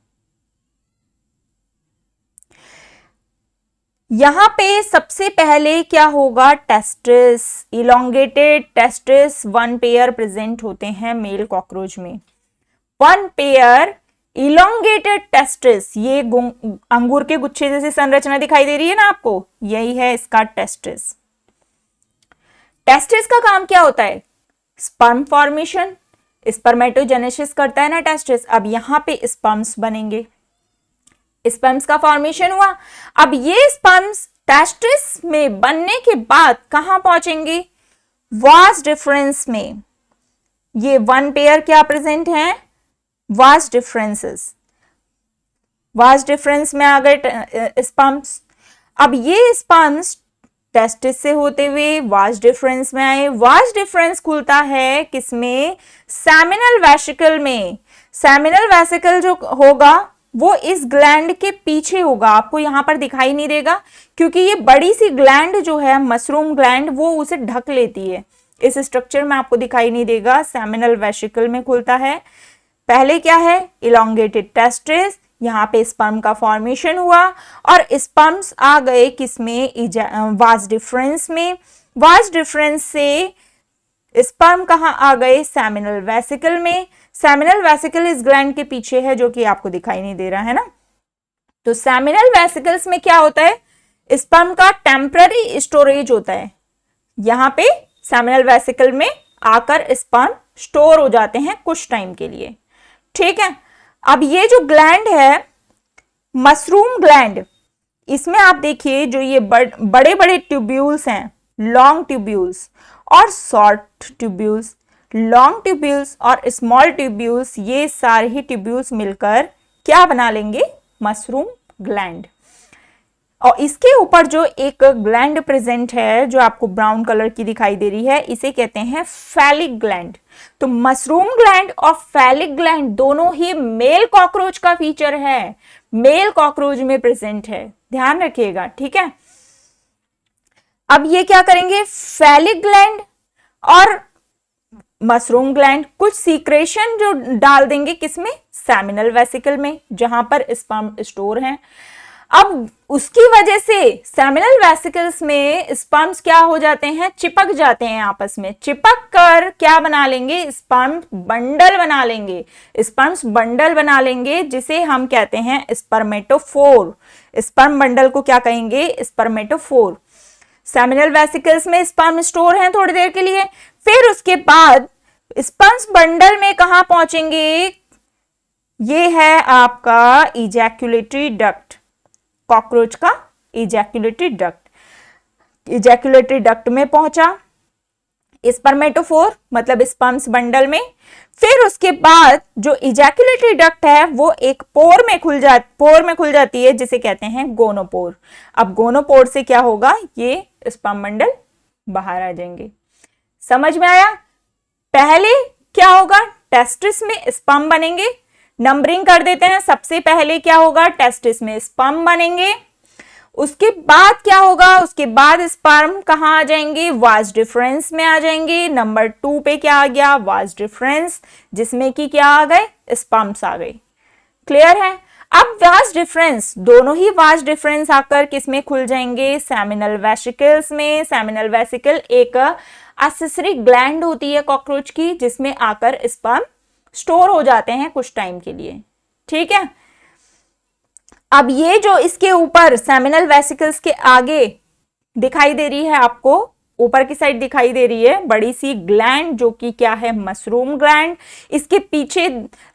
यहां पे सबसे पहले क्या होगा, testis, elongated testis 1 pair present होते हैं मेल कॉकरोच में। 1 पेयर इलोंगेटेड टेस्टिस, ये अंगूर के गुच्छे जैसी संरचना दिखाई दे रही है ना आपको, यही है इसका टेस्टिस। टेस्टिस का काम क्या होता है, स्पर्म फॉर्मेशन, स्पर्मेटोजेनेसिस करता है ना टेस्टिस। अब यहां पे स्पर्म्स बनेंगे, स्पर्म्स का फॉर्मेशन हुआ। अब ये स्पर्म्स टेस्टिस में बनने के बाद कहां पहुंचेंगे, वास डिफरेंस में। ये 1 पेयर क्या प्रेजेंट है, वास डिफरेंसेस, वास डिफरेंस में आ गए स्पर्म्स। अब ये स्पर्म्स टेस्टिस से होते हुए वाज डिफरेंस में आए। वाज डिफरेंस खुलता है किसमें? सेमिनल वेसिकल में। सेमिनल वेसिकल जो होगा वो इस ग्लैंड के पीछे होगा, आपको यहां पर दिखाई नहीं देगा क्योंकि ये बड़ी सी ग्लैंड जो है मशरूम ग्लैंड वो उसे ढक लेती है। इस स्ट्रक्चर में आपको दिखाई नहीं देगा, सेमिनल वेसिकल में खुलता है। पहले क्या है? इलोंगेटेड टेस्टिस, यहाँ पे स्पर्म का फॉर्मेशन हुआ और स्पर्म्स आ गए किसमें? वाज डिफरेंस में। वाज डिफरेंस से स्पर्म कहाँ आ गए? सेमिनल वेसिकल में। सेमिनल वेसिकल इस ग्लैंड के पीछे है जो कि आपको दिखाई नहीं दे रहा है ना। तो सेमिनल वेसिकल्स में क्या होता है? स्पर्म का टेम्पररी स्टोरेज होता है। यहाँ पे सेमिनल वेसिकल में आकर स्पर्म स्टोर हो जाते हैं कुछ टाइम के लिए, ठीक है। अब ये जो ग्लैंड है मशरूम ग्लैंड, इसमें आप देखिए जो ये बड़े बड़े ट्यूब्यूल्स हैं, लॉन्ग ट्यूब्यूल्स और शॉर्ट ट्यूब्यूल्स, लॉन्ग ट्यूब्यूल्स और स्मॉल ट्यूब्यूल्स, ये सारे ही ट्यूब्यूल्स मिलकर क्या बना लेंगे? Mushroom gland. और इसके ऊपर जो एक ग्लैंड प्रेजेंट है जो आपको ब्राउन कलर की दिखाई दे रही है, इसे कहते हैं फैलिक ग्लैंड। तो मशरूम ग्लैंड और फैलिक ग्लैंड दोनों ही मेल कॉकरोच का फीचर है, मेल कॉकरोच में प्रेजेंट है, ध्यान रखिएगा, ठीक है। अब ये क्या करेंगे? फैलिक ग्लैंड और मशरूम ग्लैंड कुछ सीक्रेशन जो डाल देंगे किसमें? सेमिनल वेसिकल में, जहां पर स्पर्म स्टोर हैं। अब उसकी वजह से सेमिनल वेसिकल्स में स्पर्म्स क्या हो जाते हैं? चिपक जाते हैं आपस में। चिपक कर क्या बना लेंगे? स्पर्म बंडल बना लेंगे। स्पर्म्स बंडल बना लेंगे जिसे हम कहते हैं स्पर्मेटोफोर। स्पर्म बंडल को क्या कहेंगे? स्पर्मेटोफोर। सेमिनल वेसिकल्स में स्पर्म स्टोर हैं थोड़ी देर के लिए, फिर उसके बाद स्पर्म्स बंडल में कहां पहुंचेंगे? ये है आपका इजैक्यूलेटरी डक्ट, कॉकरोच का इजैक्यूलेटरी डक्ट। इजैक्यूलेटरी डक्ट में पहुंचा स्पर्मेटोफोर, मतलब स्पर्म्स बंडल में। फिर उसके बाद जो इजैक्यूलेटरी डक्ट है वो एक पोर में खुल जाती है जिसे कहते हैं गोनोपोर। अब गोनोपोर से क्या होगा? ये स्पर्म बंडल बाहर आ जाएंगे। समझ में आया? पहले क्या होगा? टेस्टिस में स्पर्म बनेंगे। नंबरिंग कर देते हैं। सबसे पहले क्या होगा? टेस्टिस में स्पर्म बनेंगे। उसके बाद क्या होगा? उसके बाद स्पर्म कहां आ जाएंगे? वाज डिफरेंस में आ जाएंगे। नंबर 2 पे क्या आ गया? वाज डिफरेंस, जिसमें कि क्या आ गए? स्पर्म्स आ गए। क्लियर है? अब वाज डिफरेंस, दोनों ही वाज डिफरेंस आकर किसमें खुल जाएंगे? सेमिनल वेसिकल्स में। सेमिनल वेसिकल एक एक्सेसरी ग्लैंड होती है कॉकरोच की, जिसमें आकर स्पर्म स्टोर हो जाते हैं कुछ टाइम के लिए, ठीक है। अब ये जो इसके ऊपर सेमिनल वेसिकल्स के आगे दिखाई दे रही है, आपको ऊपर की साइड दिखाई दे रही है बड़ी सी ग्लैंड जो कि क्या है? Mushroom gland. इसके पीछे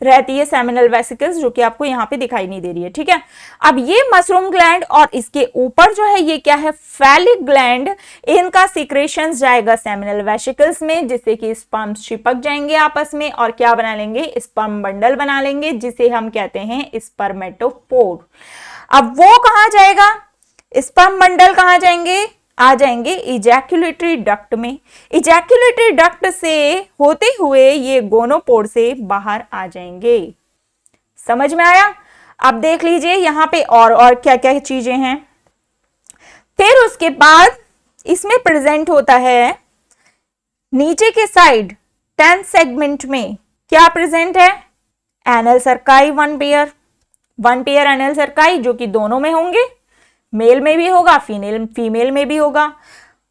रहती है सेमिनल वेसिकल्स जो कि आपको यहाँ पे दिखाई नहीं दे रही है, ठीक है। अब ये मशरूम ग्लैंड और इसके ऊपर जो है ये क्या है? Phallic gland. इनका सीक्रेशंस जाएगा सेमिनल वेसिकल्स में, जिससे कि स्पर्म चिपक जाएंगे आपस में और क्या बना लेंगे? स्पर्म बंडल बना लेंगे, जिसे हम कहते हैं स्पर्मेटोफोर। अब वो कहां जाएगा? स्पर्म बंडल कहां जाएंगे? आ जाएंगे इजैक्यूलेटरी डक्ट में। इजैक्यूलेटरी डक्ट से होते हुए ये गोनोपोर से बाहर आ जाएंगे। समझ में आया? अब देख लीजिए यहां पे और क्या क्या चीजें हैं। फिर उसके बाद इसमें प्रेजेंट होता है नीचे के साइड 10 सेगमेंट में क्या प्रेजेंट है? एनल सर्काई, वन पेयर एनल सर्काई, जो कि दोनों में होंगे, मेल में भी होगा, फीमेल में भी होगा।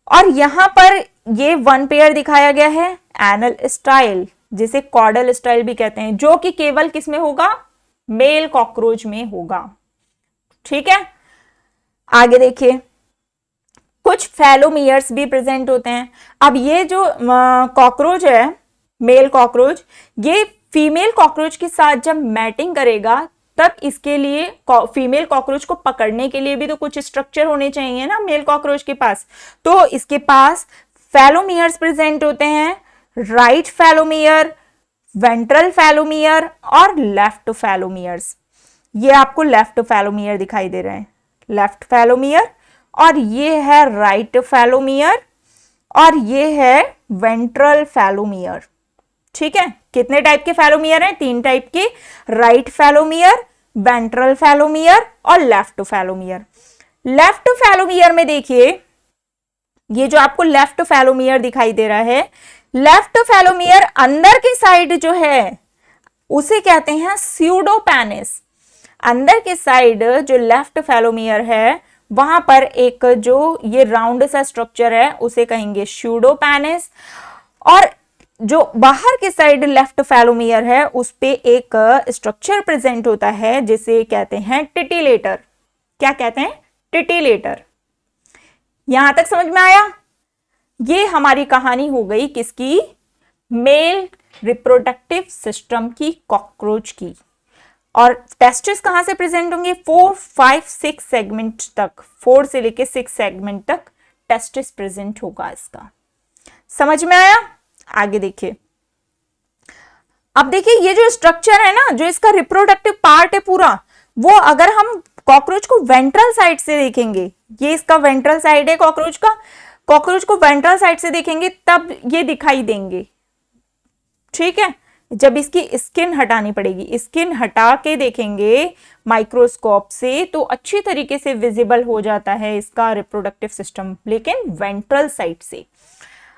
और यहां पर ये वन पेयर दिखाया गया है एनल स्टाइल, जिसे कॉर्डल स्टाइल भी कहते हैं, जो कि केवल किसमें होगा? मेल कॉकरोच में होगा, ठीक है। आगे देखिए, कुछ फैलोमियर्स भी प्रेजेंट होते हैं। अब ये जो कॉकरोच है, मेल कॉकरोच, ये फीमेल कॉकरोच के साथ जब मैटिंग करेगा तब इसके लिए फीमेल कॉकरोच को पकड़ने के लिए भी तो कुछ स्ट्रक्चर होने चाहिए ना मेल कॉकरोच के पास। तो इसके पास फैलोमियर्स प्रेजेंट होते हैं, राइट फैलोमियर, वेंट्रल फैलोमियर और लेफ्ट फैलोमियर्स। ये आपको लेफ्ट फैलोमियर दिखाई दे रहे हैं, लेफ्ट फैलोमियर और ये है राइट फैलोमियर और ये है वेंट्रल फैलोमियर। ठीक है, कितने टाइप के फैलोमियर हैं? 3 टाइप के, राइट फैलोमियर, वेंट्रल फैलोमियर और लेफ्ट फैलोमियर। लेफ्ट फैलोमियर में देखिए, ये जो आपको लेफ्ट फैलोमियर दिखाई दे रहा है, लेफ्ट फैलोमियर अंदर की साइड जो है उसे कहते हैं स्यूडोपेनिस। अंदर की साइड जो लेफ्ट फैलोमियर है वहां पर एक जो ये राउंड सा स्ट्रक्चर है उसे कहेंगे स्यूडोपेनिस, और जो बाहर की साइड लेफ्ट फैलोमियर है उस पे एक स्ट्रक्चर प्रेजेंट होता है जिसे कहते हैं टिटिलेटर। क्या कहते हैं? टिटिलेटर। यहां तक समझ में आया? ये हमारी कहानी हो गई किसकी? मेल रिप्रोडक्टिव सिस्टम की, कॉकरोच की। और टेस्टिस कहां से प्रेजेंट होंगे? 4, 5, 6 सेगमेंट तक, 4 से लेके 6 सेगमेंट तक टेस्टिस प्रेजेंट होगा इसका। समझ में आया? आगे देखिए। अब देखिए ये जो स्ट्रक्चर है ना, जो इसका रिप्रोडक्टिव पार्ट है पूरा, वो अगर हम कॉकरोच को वेंट्रल साइड से देखेंगे, ये इसका वेंट्रल साइड है कॉकरोच का, कॉकरोच को वेंट्रल साइड से देखेंगे तब ये दिखाई देंगे। ठीक है, जब इसकी स्किन हटानी पड़ेगी, स्किन हटा के देखेंगे माइक्रोस्कोप से तो अच्छी तरीके से विजिबल हो जाता है इसका रिप्रोडक्टिव सिस्टम, लेकिन वेंट्रल साइड से।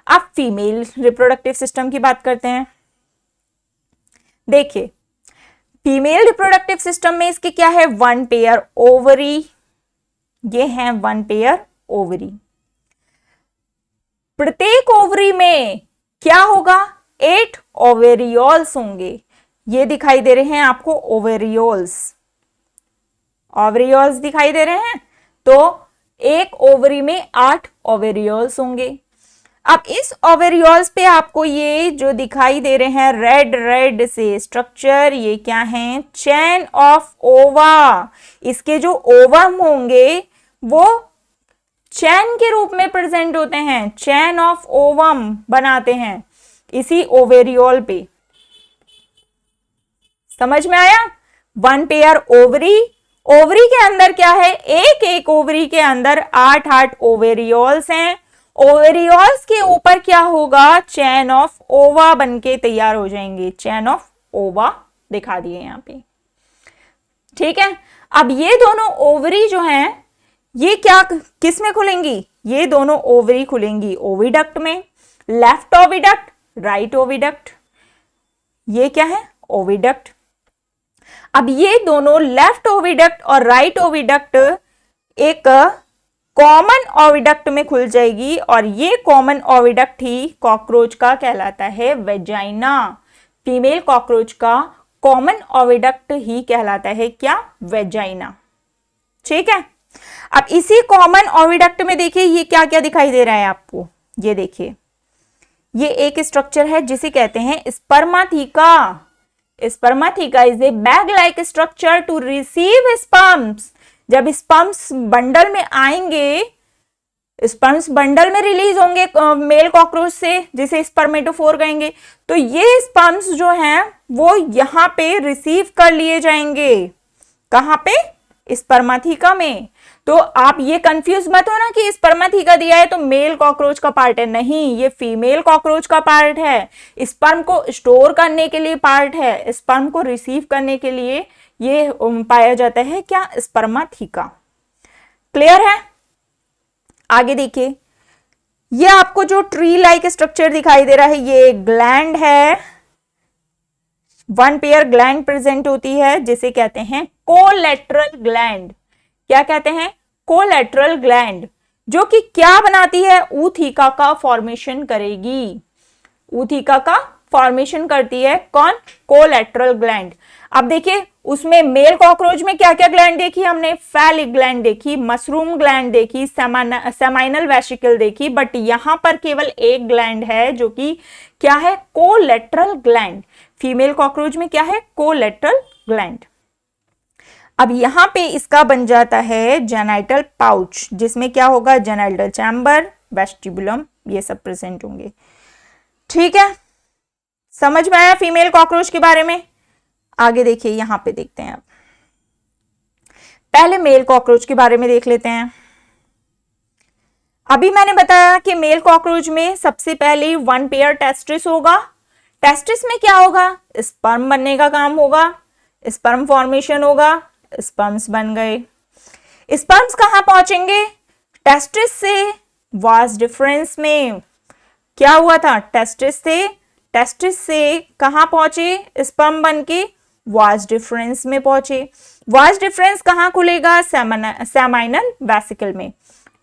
अब फीमेल रिप्रोडक्टिव सिस्टम की बात करते हैं। देखिए, फीमेल रिप्रोडक्टिव सिस्टम में इसके क्या है? 1 पेयर ओवरी, ये है 1 पेयर ओवरी। प्रत्येक ओवरी में क्या होगा? 8 ओवेरियोल्स होंगे। ये दिखाई दे रहे हैं आपको ओवेरियोल्स, ओवेरियोल्स दिखाई दे रहे हैं। तो एक ओवरी में 8 ओवेरियोल्स होंगे। अब इस ओवेरियोल्स पे आपको ये जो दिखाई दे रहे हैं रेड रेड से स्ट्रक्चर, ये क्या है? चेन ऑफ ओवा। इसके जो ओवम होंगे वो चैन के रूप में प्रेजेंट होते हैं, चैन ऑफ ओवम बनाते हैं इसी ओवेरियोल पे। समझ में आया? 1 पेयर ओवरी, ओवरी के अंदर क्या है? एक एक ओवरी के अंदर 8 ओवेरियोल्स हैं। ओवेरियोल्स के ऊपर क्या होगा? चैन ऑफ ओवा बनके तैयार हो जाएंगे। चैन ऑफ ओवा दिखा दिए यहां पे। ठीक है, अब ये दोनों ओवरी जो हैं ये क्या किस में खुलेंगी? ये दोनों ओवरी खुलेंगी ओविडक्ट में, लेफ्ट ओविडक्ट, राइट ओविडक्ट। ये क्या है? ओविडक्ट। अब ये दोनों लेफ्ट ओविडक्ट और राइट ओविडक्ट एक कॉमन ओविडक्ट में खुल जाएगी, और ये कॉमन ओविडक्ट ही कॉकरोच का कहलाता है वेजाइना। फीमेल कॉकरोच का कॉमन ओविडक्ट ही कहलाता है क्या? वेजाइना। ठीक है, अब इसी कॉमन ओविडक्ट में देखिए ये क्या क्या दिखाई दे रहा है आपको। ये देखिए, ये एक स्ट्रक्चर है जिसे कहते हैं spermatheca. Spermatheca is a bag like structure to receive sperms. जब स्पर्म्स बंडल में आएंगे, स्पर्म्स बंडल में रिलीज होंगे मेल कॉकरोच से, जिसे स्पर्मेटोफोर कहेंगे, तो ये स्पर्म्स जो हैं वो यहां पे रिसीव कर लिए जाएंगे। कहां पे? स्पर्माथिका में। तो आप ये कंफ्यूज मत होना कि स्पर्माथिका दिया है तो मेल कॉकरोच का पार्ट है, नहीं, ये फीमेल कॉकरोच का पार्ट है। स्पर्म को स्टोर करने के लिए पार्ट है, स्पर्म को रिसीव करने के लिए ये पाया जाता है क्या? स्पर्माथिका। क्लियर है? आगे देखिए, ये आपको जो ट्री लाइक स्ट्रक्चर दिखाई दे रहा है ये ग्लैंड है। 1 पेयर ग्लैंड प्रेजेंट होती है जिसे कहते हैं कोलेटरल ग्लैंड। क्या कहते हैं? कोलेटरल ग्लैंड, जो कि क्या बनाती है? ऊथिका का फॉर्मेशन करेगी। ऊथिका का फॉर्मेशन करती है कौन? Collateral gland. अब देखिए उसमें मेल कॉकरोच में क्या क्या ग्लैंड देखी हमने? फैलिक ग्लैंड देखी, मशरूम ग्लैंड देखी, सेमाइनल वेसिकल देखी, बट यहां पर केवल एक ग्लैंड है जो कि क्या है? Collateral gland. फीमेल कॉकरोच में क्या है? Collateral gland. अब यहां पे इसका बन जाता है जेनाइटल पाउच, जिसमें क्या होगा? जेनाइटल चैम्बर, वेस्टिबुलम, ये सब प्रेजेंट होंगे। ठीक है, समझ में आया फीमेल कॉकरोच के बारे में? आगे देखिए, यहां पे देखते हैं। अब पहले मेल कॉकरोच के बारे में देख लेते हैं। अभी मैंने बताया कि मेल कॉकरोच में सबसे पहले 1 पेयर टेस्टिस होगा। टेस्टिस में क्या होगा, स्पर्म बनने का काम होगा, स्पर्म फॉर्मेशन होगा, स्पर्म्स बन गए। स्पर्म्स कहां पहुंचेंगे, टेस्टिस से वास डिफरेंस में। क्या हुआ था, टेस्टिस से कहां पहुंचे स्पर्म बन के, वास डिफरेंस में पहुंचे। वास डिफरेंस कहां खुलेगा, सेमाइनल वेसिकल में।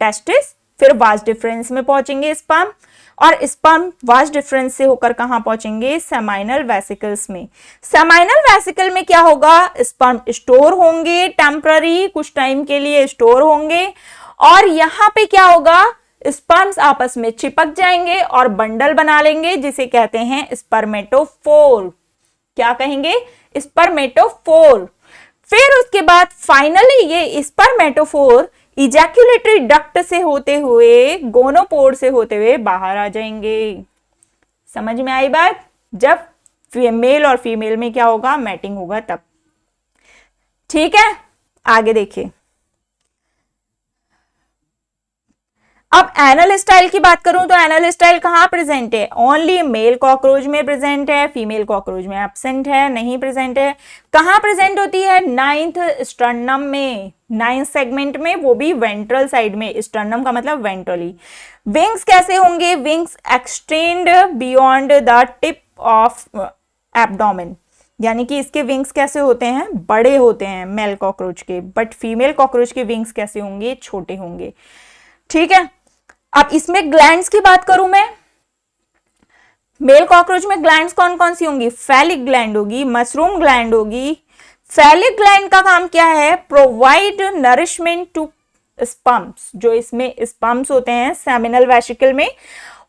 टेस्टिस फिर वास डिफरेंस में पहुंचेंगे स्पर्म, और स्पर्म वास डिफरेंस से होकर कहां पहुंचेंगे, सेमाइनल वेसिकल्स में। सेमाइनल वेसिकल में क्या होगा, स्पर्म स्टोर होंगे, टेम्पररी कुछ टाइम के लिए स्टोर होंगे, और यहां पे क्या होगा, स्पर्म्स आपस में चिपक जाएंगे और बंडल बना लेंगे, जिसे कहते हैं स्पर्मेटोफोर। क्या कहेंगे, स्पर्मेटोफोर। फिर उसके बाद फाइनली ये स्पर्मेटोफोर इजैक्यूलेटरी डक्ट से होते हुए, गोनोपोर से होते हुए बाहर आ जाएंगे। समझ में आई बात, जब मेल और फीमेल में क्या होगा, मैटिंग होगा तब। ठीक है, आगे देखिए। अब एनल स्टाइल की बात करूं तो एनल स्टाइल कहां प्रेजेंट है, ओनली मेल कॉकरोच में प्रेजेंट है, फीमेल कॉकरोच में एब्सेंट है, नहीं प्रेजेंट है। कहां प्रेजेंट होती है, 9th स्टर्नम में, 9th सेगमेंट में, वो भी वेंट्रल साइड में। स्टर्नम का मतलब वेंट्रली। विंग्स कैसे होंगे, wings extend beyond the tip of abdomen, यानी कि इसके विंग्स कैसे होते हैं, बड़े होते हैं मेल कॉकरोच के, बट फीमेल कॉकरोच के विंग्स कैसे होंगे, छोटे होंगे। ठीक है, अब इसमें ग्लैंड्स की बात करूं मैं, मेल कॉकरोच में ग्लैंड्स कौन कौन सी होंगी, फैलिक ग्लैंड होगी, मशरूम ग्लैंड होगी। फैलिक ग्लैंड का काम क्या है, प्रोवाइड नरिशमेंट टू स्पर्म्स, जो इसमें स्पर्म्स होते हैं सेमिनल वेसिकल में,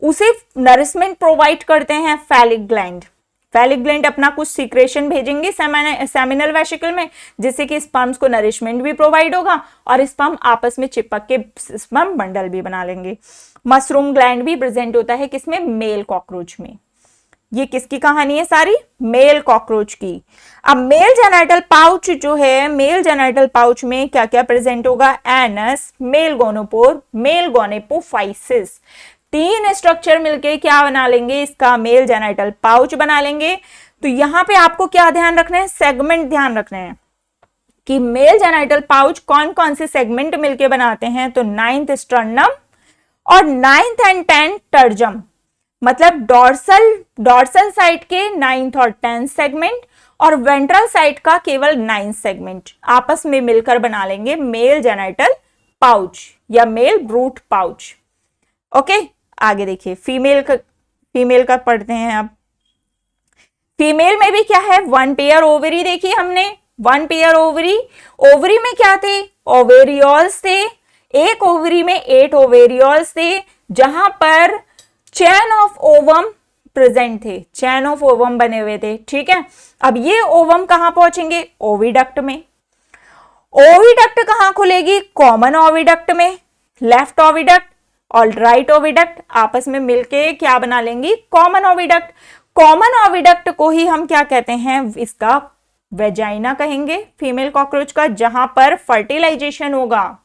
उसे नरिशमेंट प्रोवाइड करते हैं फैलिक ग्लैंड। फैलिक ग्लैंड अपना कुछ सीक्रेशन भेजेंगे सेमिनल वेसिकल में, जिससे कि स्पर्म्स को नरिशमेंट भी प्रोवाइड होगा और स्पर्म आपस में चिपक के स्पर्म बंडल भी बना लेंगे। मशरूम ग्लैंड भी प्रेजेंट होता है किसमें, मेल कॉकरोच में। ये किसकी कहानी है सारी, मेल कॉकरोच की। अब मेल जेनिटल पाउच जो है, मेल जेनिटल पाउच में क्या क्या प्रेजेंट होगा, anus, male gonopore, male gonapophysis. 3 structure मिलके क्या बना लेंगे, इसका मेल जेनिटल पाउच बना लेंगे। तो यहां पे आपको क्या ध्यान रखना है, सेगमेंट ध्यान रखना है कि मेल जेनिटल पाउच कौन कौन से सेगमेंट मिलके बनाते हैं। तो 9th स्टर्नम और 9th and 10th टर्जम, मतलब डॉर्सल साइड के 9th और 10th सेगमेंट, और वेंट्रल साइड का केवल 9th सेगमेंट आपस में मिलकर बना लेंगे मेल जेनिटल पाउच या मेल ब्रूट पाउच। ओके, आगे देखिए फीमेल का पढ़ते हैं। अब फीमेल में भी क्या है, 1 पेयर ओवरी देखी हमने, 1 पेयर ओवरी। ओवरी में क्या थे, ओवेरियोल्स थे, एक ओवरी में 8 ओवेरियोल्स थे, जहां पर चैन ऑफ ओवम प्रेजेंट थे, चैन ऑफ ओवम बने हुए थे। ठीक है, अब ये ओवम कहां पहुंचेंगे, ओविडक्ट में। ओविडक्ट कहां खुलेगी, कॉमन ओविडक्ट में, लेफ्ट ओविडक्ट और राइट ओविडक्ट आपस में मिलके क्या बना लेंगी, कॉमन ओविडक्ट। कॉमन ओविडक्ट को ही हम क्या कहते हैं, इसका वेजाइना कहेंगे फीमेल कॉकरोच का, जहां पर फर्टिलाइजेशन होगा।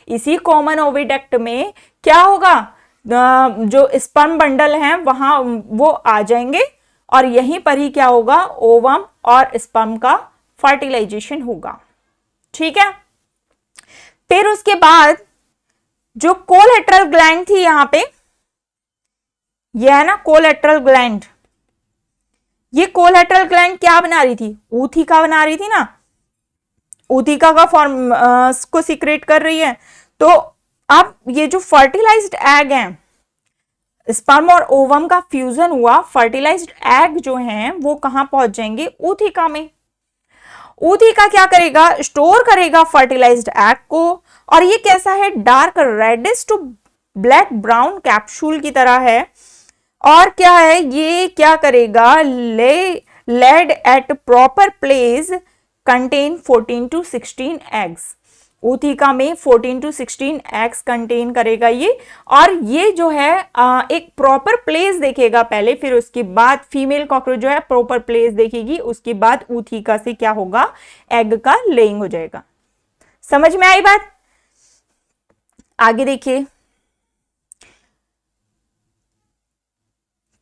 इसी कॉमन ओविडक्ट में क्या होगा, जो स्पर्म बंडल हैं वहां वो आ जाएंगे और यहीं पर ही क्या होगा, ओवम और स्पर्म का फर्टिलाइजेशन होगा। ठीक है, फिर उसके बाद जो कोलेटरल ग्लैंड थी यहां पे, यह है ना कोलेटरल ग्लैंड, ये कोलेटरल ग्लैंड क्या बना रही थी, ऊथिका बना रही थी ना, ऊथिका का फॉर्म को सीक्रेट कर रही है। तो अब ये जो फर्टिलाइज्ड एग है, स्पर्म और ओवम का फ्यूजन हुआ, फर्टिलाइज्ड एग जो हैं वो कहां पहुंच जाएंगे, ऊथिका में। ऊथिका क्या करेगा, स्टोर करेगा फर्टिलाइज्ड एग को, और ये कैसा है, dark reddish to black brown capsule की तरह है। और क्या है, ये क्या करेगा, laid at proper place contain 14 to 16 eggs. Ootheca में 14 to 16 एग्स कंटेन करेगा ये, और ये जो है एक प्रॉपर प्लेस देखेगा पहले, फिर उसके बाद फीमेल कॉकरोच जो है प्रॉपर प्लेस देखेगी, उसके बाद ऊथिका से क्या होगा, एग का लेइंग हो जाएगा। समझ में आई बात, आगे देखिए।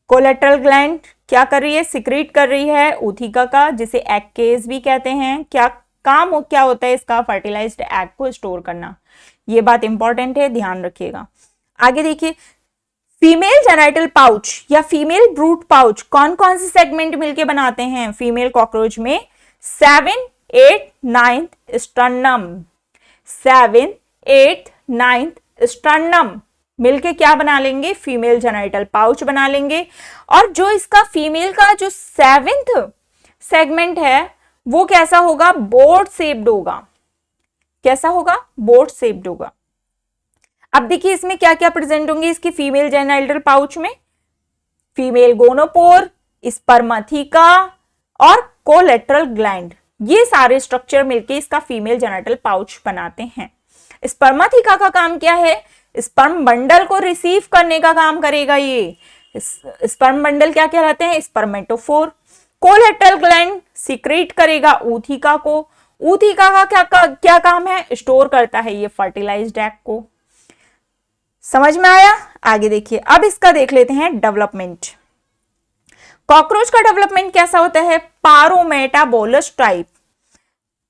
कोलेट्रल ग्लैंड क्या कर रही है, सिक्रीट कर रही है ऊथिका का, जिसे एग केस भी कहते हैं। क्या काम क्या होता है इसका, फर्टिलाइज्ड एग को स्टोर करना। ये बात इंपॉर्टेंट है, ध्यान रखिएगा। आगे देखिए, फीमेल जेनाइटल पाउच या फीमेल ब्रूट पाउच कौन कौन से सेगमेंट मिलके बनाते हैं फीमेल कॉकरोच में, 7, 8, 9 स्टर्नम, 7, 8, 9 स्टर्नम मिलके क्या बना लेंगे, फीमेल जेनाइटल पाउच बना लेंगे। और जो इसका फीमेल का जो 7th सेगमेंट है वो कैसा होगा, बोर्ड शेप्ड होगा। कैसा होगा, बोर्ड शेप्ड होगा। अब देखिए इसमें क्या क्या प्रेजेंट होंगे इसकी फीमेल जेनाइटल पाउच में, फीमेल गोनोपोर, स्पर्माथिका और कोलेट्रल ग्लैंड। ये सारे स्ट्रक्चर मिलके इसका फीमेल जेनाइटल पाउच बनाते हैं। स्पर्माथिका का काम क्या है, स्पर्म बंडल को रिसीव करने का काम करेगा। ये स्पर्म बंडल क्या कहलाते हैं, स्पर्मेटोफोर। कोलेट्रल ग्लैंड सीक्रेट करेगा ऊथिका को। ऊथिका का क्या काम है, स्टोर करता है ये फर्टिलाइज्ड एग को। समझ में आया। आगे देखिए, अब इसका देख लेते हैं डेवलपमेंट। कॉकरोच का डेवलपमेंट कैसा होता है, पारोमेटाबोलस टाइप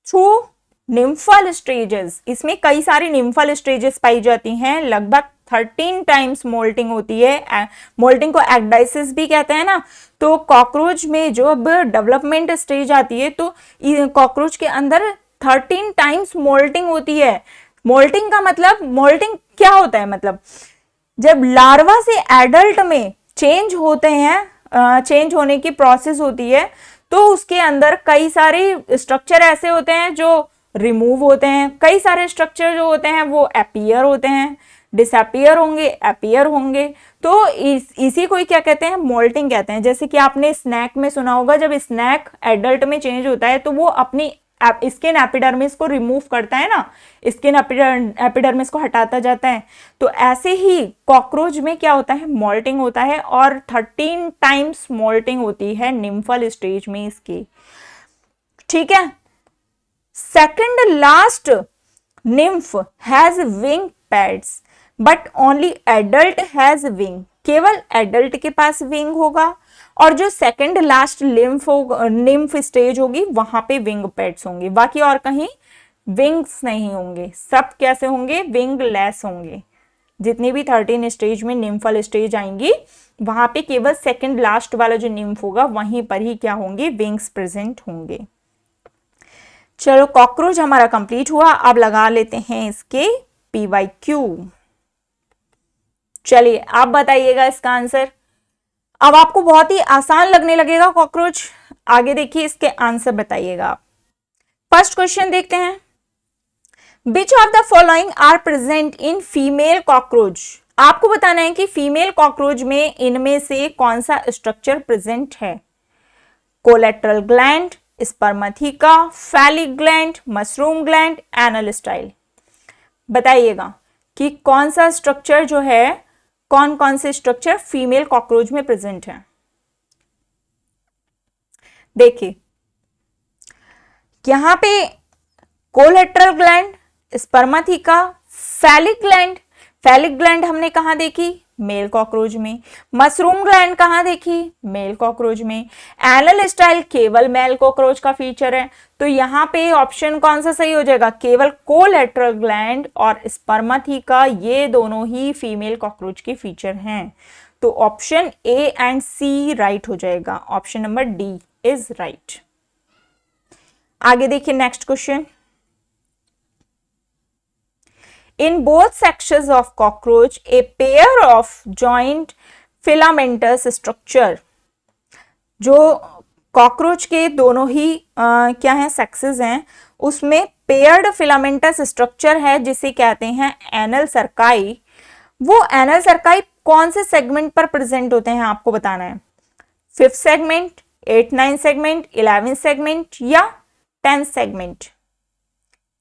थ्रू निम्फल स्टेजेस। इसमें कई सारी निम्फल स्टेजेस पाई जाती हैं, लगभग 13 टाइम्स मोल्टिंग होती है। मोल्टिंग को एक्डाइसिस भी कहते हैं ना। तो कॉकरोच में जो अब डेवलपमेंट स्टेज आती है तो कॉकरोच के अंदर 13 टाइम्स मोल्टिंग होती है। मोल्टिंग का मतलब, मोल्टिंग क्या होता है, मतलब जब लार्वा से एडल्ट में चेंज होते हैं, चेंज होने की प्रोसेस होती है, तो उसके अंदर कई सारे स्ट्रक्चर ऐसे होते हैं जो रिमूव होते हैं, कई सारे स्ट्रक्चर जो होते हैं वो अपीयर होते हैं, डिसअपीयर होंगे, अपीयर होंगे। तो इसी को क्या कहते हैं, मोल्टिंग कहते हैं। जैसे कि आपने स्नैक में सुना होगा, जब स्नैक एडल्ट में चेंज होता है तो वो अपनी स्किन एपिडर्मिस को रिमूव करता है ना, स्किन एपिडर्मिस को हटाता जाता है। तो ऐसे ही कॉकरोच में क्या होता है, मोल्टिंग होता है, और 13 टाइम्स मोल्टिंग होती है निम्फल स्टेज में इसकी। ठीक है। Second last nymph has wing pads but only adult has wing। केवल एडल्ट के पास विंग होगा, और जो सेकंड लास्ट nymph स्टेज होगी वहां पे विंग पैड्स होंगे, बाकी और कहीं विंग्स नहीं होंगे। सब कैसे होंगे, विंग लेस होंगे। जितनी भी 13 स्टेज में निम्फल स्टेज आएंगी वहां पे केवल सेकंड लास्ट वाला जो nymph होगा वहीं पर ही क्या होंगे, विंग्स प्रेजेंट होंगे। चलो कॉकरोच हमारा कंप्लीट हुआ। अब लगा लेते हैं इसके PYQ। चलिए आप बताइएगा इसका आंसर। अब आपको बहुत ही आसान लगने लगेगा कॉकरोच। आगे देखिए इसके आंसर बताइएगा आप। फर्स्ट क्वेश्चन देखते हैं, which of the following are present in female cockroach. आपको बताना है कि फीमेल कॉकरोच में इनमें से कौन सा स्ट्रक्चर प्रेजेंट है। Collateral gland, spermatheca, phallic gland, mushroom gland, anal style. बताइएगा कि कौन सा स्ट्रक्चर जो है, कौन कौन से स्ट्रक्चर फीमेल कॉकरोच में प्रेजेंट है। देखिए यहां पे collateral gland, spermatheca, phallic gland. Phallic gland हमने कहां देखी, मेल कॉकरोच में। मशरूम ग्लैंड कहां देखी, मेल कॉकरोच में। एनल स्टाइल केवल मेल कॉकरोच का फीचर है। तो यहां पे ऑप्शन कौन सा सही हो जाएगा, केवल कोलेट्रल ग्लैंड और स्पर्माथिका, ये दोनों ही फीमेल कॉकरोच के फीचर हैं। तो option A and C right हो जाएगा। Option number D is right. आगे देखिए next question, in both sections of cockroach a pair of joint filamentous structure। जो कॉकरोच के दोनों ही क्या है, सेक्सेस हैं, उसमें पेयर्ड फिलामेंटस स्ट्रक्चर है जिसे कहते हैं एनल सर्काई। वो एनल सर्काई कौन से सेगमेंट पर प्रेजेंट होते हैं आपको बताना है। 5th segment, 8th 9th segment, 11th segment या 10th सेगमेंट।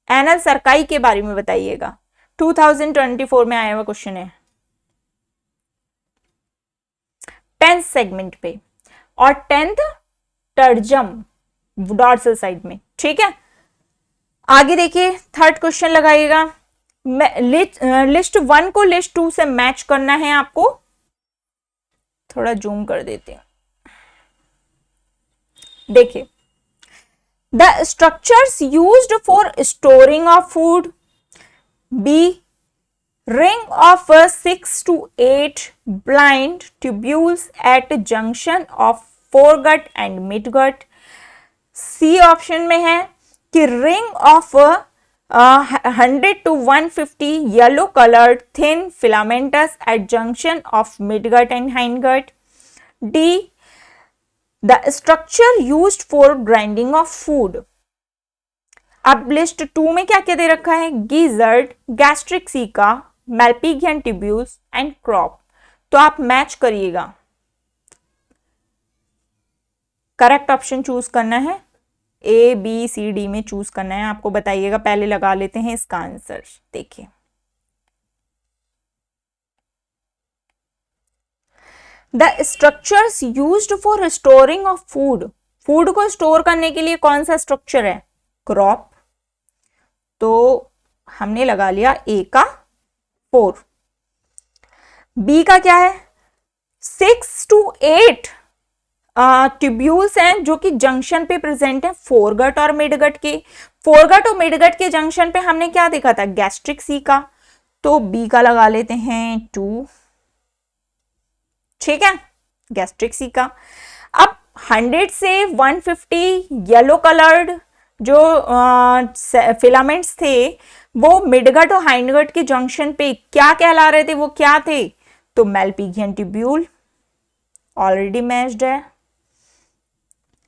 एनल सर्काई के बारे में बताइएगा। 2024 में आया हुआ क्वेश्चन है। 10th सेगमेंट पे, और 10th टर्जम डॉर्सल साइड में। ठीक है। आगे देखिए थर्ड क्वेश्चन लगाइएगा। लिस्ट 1 को लिस्ट 2 से मैच करना है आपको। थोड़ा जूम कर देते हैं। देखिए, the structures used for storing of food, B ring of 6 to 8 blind tubules at junction of foregut and midgut। C option में है कि ring of 100 to 150 yellow coloured thin filaments at junction of midgut and hindgut. D the structure used for grinding of food. अब लिस्ट 2 में क्या क्या दे रखा है? Gizzard, gastric caeca, Malpighian tubules and crop. तो आप मैच करिएगा, करेक्ट ऑप्शन चूज करना है, ए बी सी डी में चूज करना है, आपको बताइएगा। पहले लगा लेते हैं इसका आंसर। देखिए, the structures used for storing of food, food को स्टोर करने के लिए कौन सा स्ट्रक्चर है? क्रॉप। तो हमने लगा लिया ए का 4। बी का क्या है? 6 to 8 ट्यूब्यूल्स हैं जो कि जंक्शन पे प्रेजेंट है फोरगट और मिडगट के। फोरगट और मिडगट के जंक्शन पे हमने क्या देखा था? Gastric caeca. तो बी का लगा लेते हैं 2। ठीक है, गैस्ट्रिक सीका। अब 100 से 150 येलो कलर्ड जो फिलामेंट्स थे वो मिडगट और हाइंडगट के जंक्शन पे क्या कहला रहे थे? वो क्या थे? तो मेल्पिगियन ट्यूब्यूल, ऑलरेडी मैच्ड है।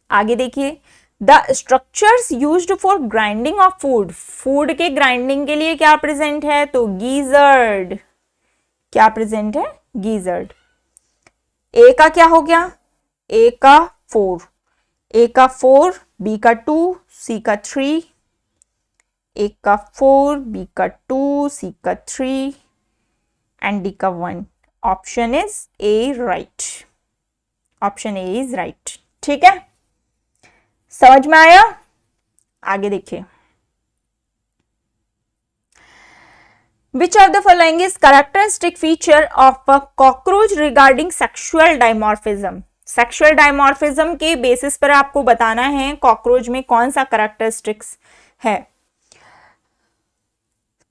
आगे देखिए, the structures used for grinding of food, food के ग्राइंडिंग के लिए क्या प्रेजेंट है? तो गीजर्ड। क्या प्रेजेंट है? गीजर्ड। ए का क्या हो गया? ए का 4, ए का 4, बी का 2, सी का 3, ए का 4, बी का 2, सी का 3 एंड डी का 1। Option is a right. Option A is right. ठीक है, समझ में आया? आगे देखिए, विच of the following is characteristic feature of a cockroach regarding sexual dimorphism. Sexual dimorphism के बेसिस पर आपको बताना है कॉकरोच में कौन सा कैरेक्टरिस्टिक्स है।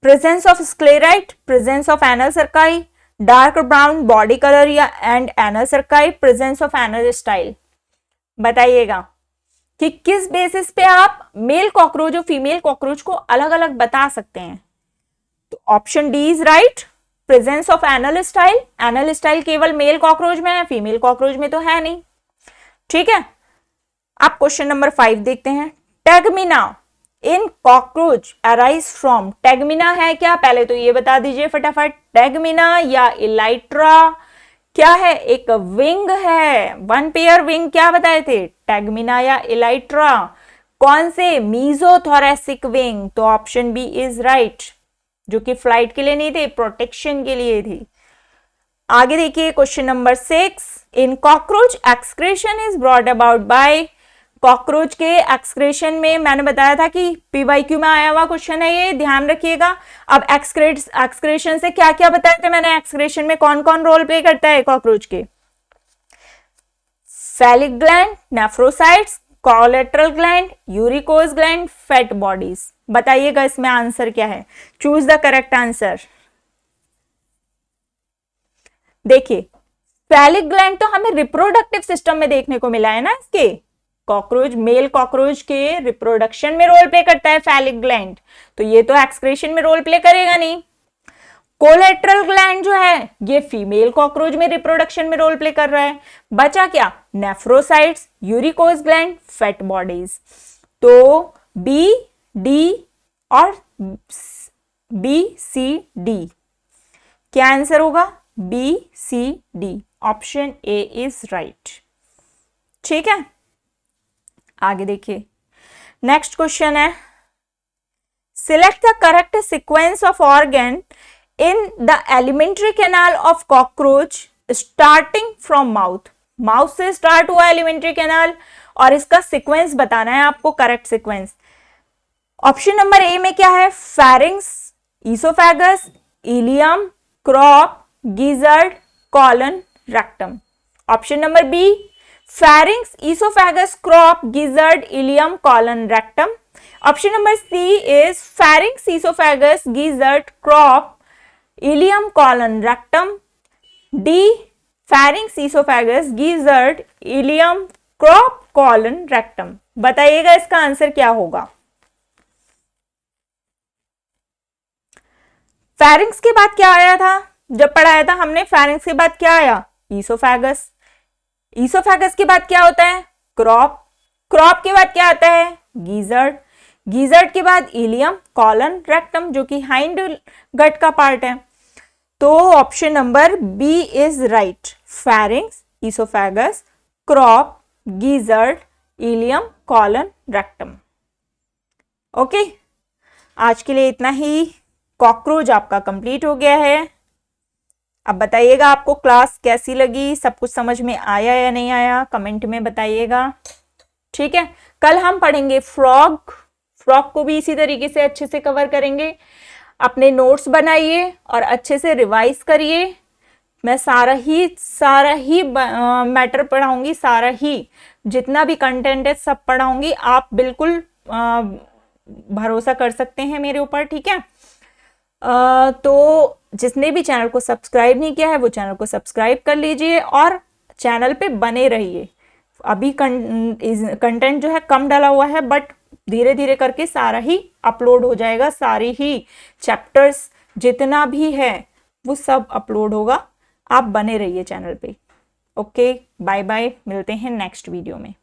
Presence of sclerite, presence of anal cerci, dark brown body colour या and anal cerci, presence of anal style. बताइएगा कि किस बेसिस पे आप मेल कॉकरोच और फीमेल कॉकरोच को अलग अलग बता सकते हैं। तो option D is right, presence of anal style. Anal style केवल मेल कॉकरोच में है, फीमेल कॉकरोच में तो है नहीं। ठीक है, आप क्वेश्चन नंबर 5 देखते हैं। टेगमिना इन कॉकरोच अराइज फ्रॉम। टेगमिना है क्या? पहले तो ये बता दीजिए फटाफट, टेगमिना या इलाइट्रा क्या है? एक विंग है, 1 पेयर विंग। क्या बताए थे? टेगमिना या इलाइट्रा। कौन से? मीजोथोरेसिक विंग। तो ऑप्शन बी इज राइट, जो कि फ्लाइट के लिए नहीं थे, प्रोटेक्शन के लिए थी। आगे देखिए question number 6। In cockroach excretion is brought about by. Cockroach के एक्सक्रेशन में मैंने बताया था कि पीवाईक्यू में आया हुआ क्वेश्चन है ये, ध्यान रखिएगा। अब एक्सक्रेशन से क्या क्या बताया था मैंने? एक्सक्रेशन में कौन कौन रोल प्ले करता है कॉकरोच के? Phallic gland, nephrocytes, collateral gland, uricose gland, fat bodies. बताइएगा इसमें आंसर क्या है? Choose the correct answer. देखिए, फैलिक ग्लैंड तो हमें रिप्रोडक्टिव सिस्टम में देखने को मिला है ना। इसके कॉकरोच, मेल कॉकरोच के रिप्रोडक्शन में रोल प्ले करता है फैलिक ग्लैंड, तो ये तो एक्सक्रेशन में रोल प्ले करेगा नहीं। कोलेट्रल ग्लैंड जो है ये फीमेल कॉकरोच में रिप्रोडक्शन में रोल प्ले कर रहा है। बचा क्या? Nephrocytes, uricose gland, fat bodies. तो बी, डी और बी, सी, डी। क्या आंसर होगा? B, C, D. Option A is right. ठीक है, आगे देखिए, नेक्स्ट क्वेश्चन है, select the correct sequence of organ in the alimentary canal of cockroach starting from mouth. Mouth से स्टार्ट हुआ एलिमेंट्री कैनाल और इसका सीक्वेंस बताना है आपको, correct sequence. Option number A में क्या है? Pharynx, oesophagus, ileum, crop, gizzard, colon, rectum. Option number B pharynx, esophagus, crop, gizzard, ileum, colon, rectum. Option number C is pharynx, esophagus, gizzard, crop, ileum, colon, rectum. D pharynx, esophagus, gizzard, ileum, crop, colon, rectum. बताइएगा इसका आंसर क्या होगा। pharynx के बाद क्या आया था जब पढ़ाया था हमने? pharynx के बाद क्या आया? esophagus. ईसोफेगस के बाद क्या होता है? क्रॉप. क्रॉप के बाद क्या आता है? गीजर्ड. गीजर्ड के बाद इलियम, कॉलन, रेक्टम जो कि हाइंड गट का पार्ट है। तो option number B is right. Pharynx, oesophagus, crop, gizzard, ileum, colon, rectum. Okay, आज के लिए इतना ही। कॉकरोच आपका कंप्लीट हो गया है। अब बताइएगा आपको क्लास कैसी लगी, सब कुछ समझ में आया या नहीं आया, कमेंट में बताइएगा। ठीक है, कल हम पढ़ेंगे फ्रॉग। फ्रॉग को भी इसी तरीके से अच्छे से कवर करेंगे। अपने नोट्स बनाइए और अच्छे से रिवाइज करिए। मैं सारा ही मैटर पढ़ाऊंगी, सारा ही जितना भी कंटेंट है सब पढ़ाऊंगी। आप बिल्कुल भरोसा कर सकते हैं मेरे ऊपर। ठीक है, तो जिसने भी चैनल को सब्सक्राइब नहीं किया है वो चैनल को सब्सक्राइब कर लीजिए और चैनल पे बने रहिए। अभी कंटेंट जो है कम डाला हुआ है, बट धीरे धीरे करके सारा ही अपलोड हो जाएगा। सारी ही चैप्टर्स जितना भी है वो सब अपलोड होगा। आप बने रहिए चैनल पे। ओके, बाय बाय, मिलते हैं नेक्स्ट वीडियो में।